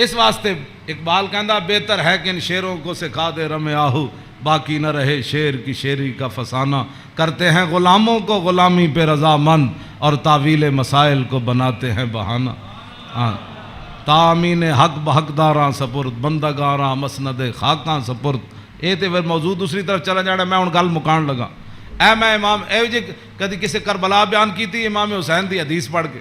اس واسطے اقبال کہندا بہتر ہے کہ ان شیروں کو سکھا دے رم آہو باقی نہ رہے شیر کی شیری کا فسانہ. کرتے ہیں غلاموں کو غلامی پہ رضامند اور تعویل مسائل کو بناتے ہیں بہانہ. تامین حق بحقداراں سپرد بندگاراں مسند خاکاں سپرد. اے تے پھر موضوع دوسری طرف چلا جانا. میں ہن گل مکان لگا. اے میں امام اے جی کدی کسی کربلا بیان کی تھی امام حسین دی حدیث پڑھ کے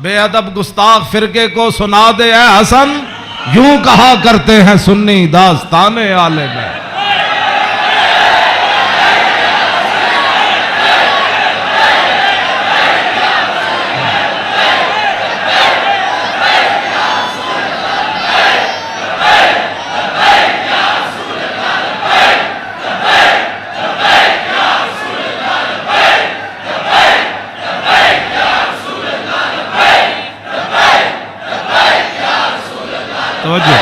بے ادب گستاخ فرقے کو سنا دے اے حسن یوں کہا کرتے ہیں سنی داستان آل بیت. توجہ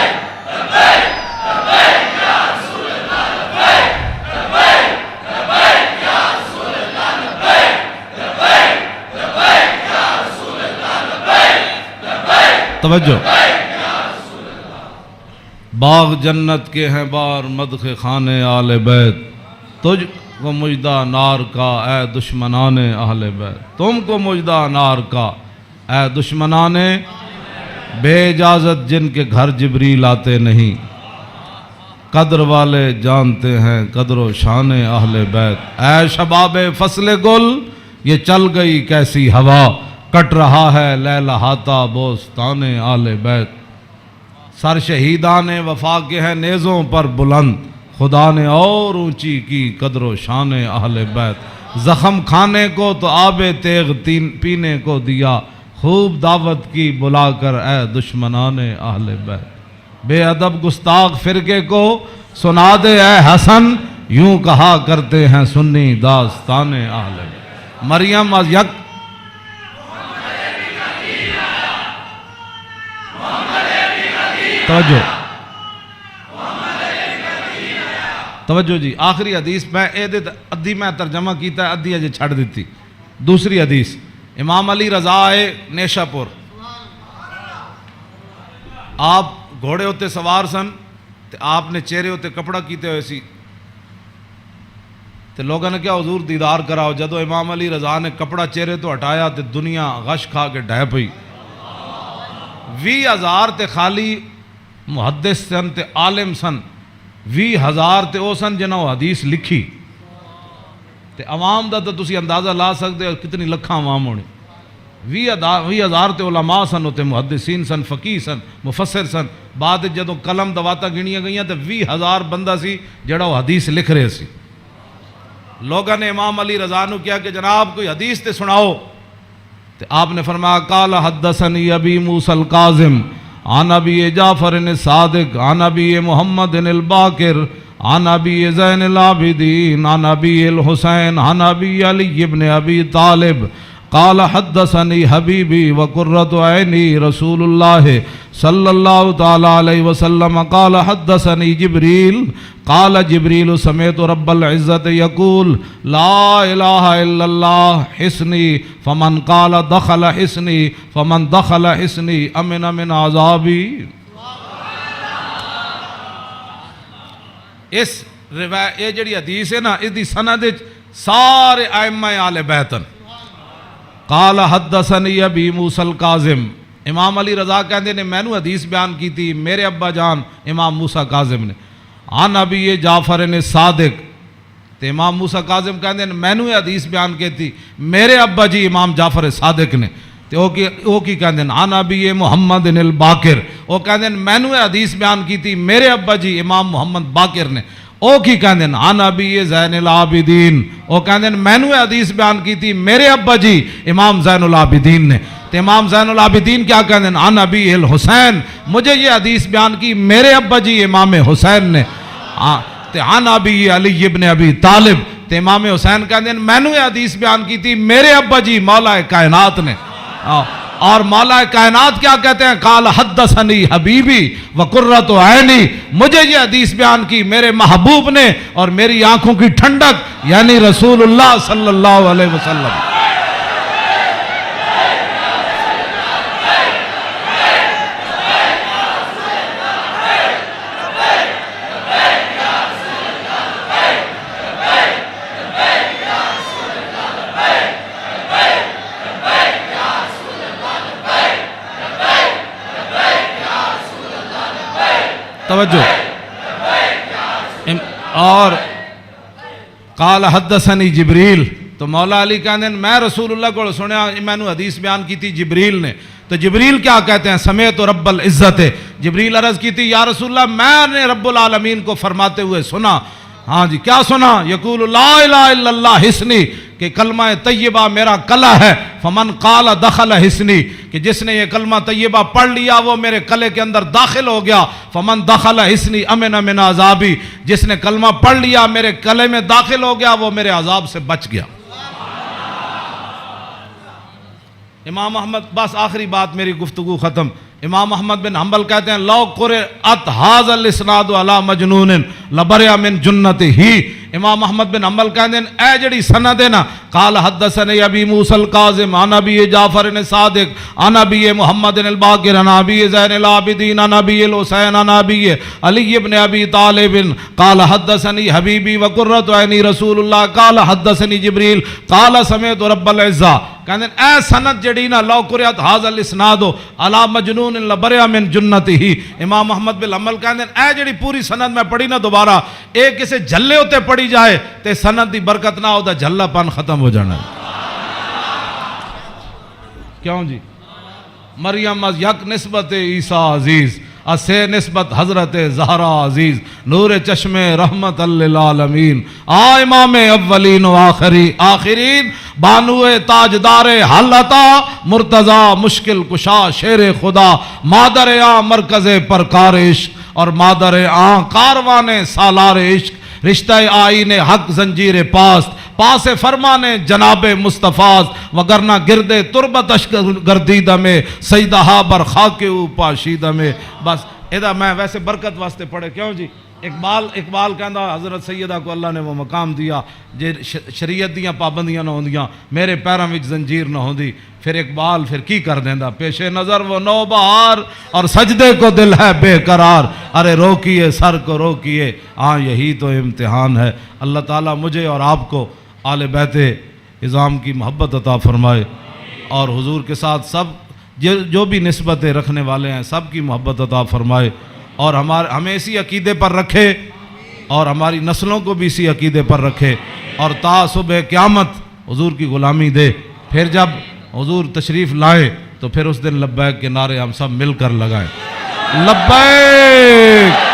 توجہ. باغ جنت کے ہیں بار مدخ خانے آل بیت. تجھ کو مجدہ نار کا اے دشمنان اہل بیت. تم کو مجدہ نار کا اے دشمنان بے اجازت جن کے گھر جبریل آتے نہیں. قدر والے جانتے ہیں قدر و شان اہل بیت. اے شباب فصل گل یہ چل گئی کیسی ہوا کٹ رہا ہے لہلہاتا بوستان اہل بیت. سر شہیدان وفا کے ہیں نیزوں پر بلند خدا نے اور اونچی کی قدر و شان اہل بیت. زخم کھانے کو تو آب تیغ پینے کو دیا خوب دعوت کی بلا کر اے دشمنان اہل بیت. بے ادب گستاخ فرقے کو سنا دے اے حسن یوں کہا کرتے ہیں سنی داستان اہل بیت. مریم از یک توجہ توجہ جی. آخری حدیث میں ادھی میں ترجمہ کیتا ہے ادھی اجے چھڑ دیتی. دوسری حدیث امام علی رضا آئے نیشا پور. آپ گھوڑے ہوتے سوار سن تے آپ نے چہرے ہوتے کپڑا کیتے ہوئے سی تے لوگوں نے کیا حضور دیدار کراؤ. جدو امام علی رضا نے کپڑا چہرے تو ہٹایا تے دنیا غش کھا کے ڈھہ پئی. 20,000 تے خالی محدث سن تے عالم سن. 20,000 تے او سن جنہوں حدیث لکھی تے عوام دا تو تسی اندازہ لا سکتے ہو کتنی لکھاں عوام ہونے. 20,000 تے علماء سن ہوتے محدثین سن فقیہ سن مفسر سن. بعد جدوں قلم دواتا گنیاں گئیاں تے 20,000 بندہ سی جڑا وہ حدیث لکھ رہے سی. لوگوں نے امام علی رضا نو کیا کہ جناب کوئی حدیث تے سناؤ. تے آپ نے فرمایا قال حدثنی ابی موسیٰ الکاظم عن ابی جعفر الصادق عن ابی محمد الباقر عن ابی زین العابدین عن ابی الحسین عن ابی علی ابن ابی طالب قال حدثنی حبیبی وقرۃ عینی رسول اللہ صلی اللہ تعالی علیہ وسلم قال حدثنی جبریل قال جبریل سمعت رب العزت یقول لا الہ الا اللہ حسنی فمن قال دخل حسنی فمن دخل حسنی امن من عذابی. اس روایت یہ جڑی حدیث ہے نا اس دی سند سارے ائمہ آل بیتن. قال حدثنی ابی موسیٰ الکاظم. امام علی رضا کہندے نے میں نو حدیث بیان کی تھی میرے ابا جان امام موسیٰ کاظم نے. عن ابی جعفر صادق تے امام موسیٰ کاظم کہندے نے میں نو حدیث بیان کی تھی میرے ابا جی امام جعفر صادق نے. تے او کی کہندے نے عن ابی محمد الباقر او کہندے نے میں نو حدیث بیان کی تھی میرے ابا جی امام محمد باقر نے. او کی کہندے ہیں عن ابی زین العابدین او کہندے ہیں میں نے حدیث بیان کی تھی میرے ابا جی امام زین العابدین نے. تو امام زین العابدین کیا کہندے ہیں عن ابی الحسین مجھے یہ حدیث بیان کی میرے ابا جی امام حسین نے. تو عن ابی علی ابن ابی طالب تو امام حسین کہندے ہیں میں نے حدیث بیان کی تھی میرے ابا جی مولا کائنات نے. اور مولا کائنات کیا کہتے ہیں؟ قال حدثنی حبیبی وقرۃ عینی، مجھے یہ حدیث بیان کی میرے محبوب نے اور میری آنکھوں کی ٹھنڈک یعنی رسول اللہ صلی اللہ علیہ وسلم۔ توجہ، اور قال حدثنی جبریل، تو مولا علی کہتے ہیں میں رسول اللہ کو سنیا، میں نے حدیث بیان کی تھی جبریل نے، تو جبریل کیا کہتے ہیں؟ سمیت رب العزت، جبریل عرض کی تھی یا رسول اللہ میں نے رب العالمین کو فرماتے ہوئے سنا، ہاں جی کیا سنا؟ یقول لا الہ الا اللہ حسنی، کہ کلمہ طیبہ میرا کلا ہے، فمن قال دخل حسنی، کہ جس نے یہ کلمہ طیبہ پڑھ لیا وہ میرے کلے کے اندر داخل ہو گیا، فمن دخل حسنی امن من عذابی، جس نے کلمہ پڑھ لیا میرے کلے میں داخل ہو گیا وہ میرے عذاب سے بچ گیا۔ امام احمد، بس آخری بات میری گفتگو ختم، امام احمد بن حنبل کہتے ہیں لو قرأت ھذا الاسناد علی مجنون لبرئ من جنتہ، امام احمد بن حنبل کہتے ہیں اے جڑی سند ہے نا، قال حدثني ابی موسیٰ الکاظم عن ابی جعفر صادق عن ابی محمد الباقر عن ابی زین العابدین عن ابی الحسین عن ابی علی ابن ابی طالب قال حدثني حبیبی وقرۃ عینی رسول اللہ قال حدثني جبریل قال سمعت رب العزہ، کہتے ہیں اے سند جڑی نا لو قرأت ھذا الاسناد علی مجنون لبرئ من جنتہ، امام احمد بن حنبل کہتے ہیں اے جڑی پوری سند میں پڑھی نا دوبارہ ایک اسے جھلے ہوتے پڑھی جائے تے سند دی برکت نہ ہو دا جھلا پن ختم ہو جانا ہے۔ کیوں جی؟ مریم از یک نسبت عیسیٰ عزیز، اسے نسبت حضرت زہرا عزیز، نور چشم رحمت للعالمین، امام اولین و آخرین، بانو تاجدار حلتا مرتضی مشکل کشا شیر خدا، مادر آں مرکز پرکار عشق اور مادر آں کاروان سالار عشق، رشتہ آئین حق زنجیر پاس فرمان جناب مصطفیٰ، وگرنہ گردے تربتش گردیدہ میں سیدہا بر خاک او پاشیدہ میں۔ بس ادھا میں ویسے برکت واسطے پڑھے، کیوں جی؟ اقبال کہندا حضرت سیدہ کو اللہ نے وہ مقام دیا جے شریعت دیاں پابندیاں نہ ہوندیاں میرے پیراں وچ زنجیر نہ ہوندی، پھر اقبال پھر کی کر دیندا، پیش نظر وہ نو بہار اور سجدے کو دل ہے بے قرار، ارے روکیے سر کو روکیے، ہاں یہی تو امتحان ہے۔ اللہ تعالیٰ مجھے اور آپ کو آل بیت اعظام کی محبت عطا فرمائے، اور حضور کے ساتھ سب جو بھی نسبتیں رکھنے والے ہیں سب کی محبت عطا فرمائے، اور ہمیں اسی عقیدے پر رکھے اور ہماری نسلوں کو بھی اسی عقیدے پر رکھے، اور تا صبح قیامت حضور کی غلامی دے۔ پھر جب حضور تشریف لائے تو پھر اس دن لبیک کے نعرے ہم سب مل کر لگائیں، لبیک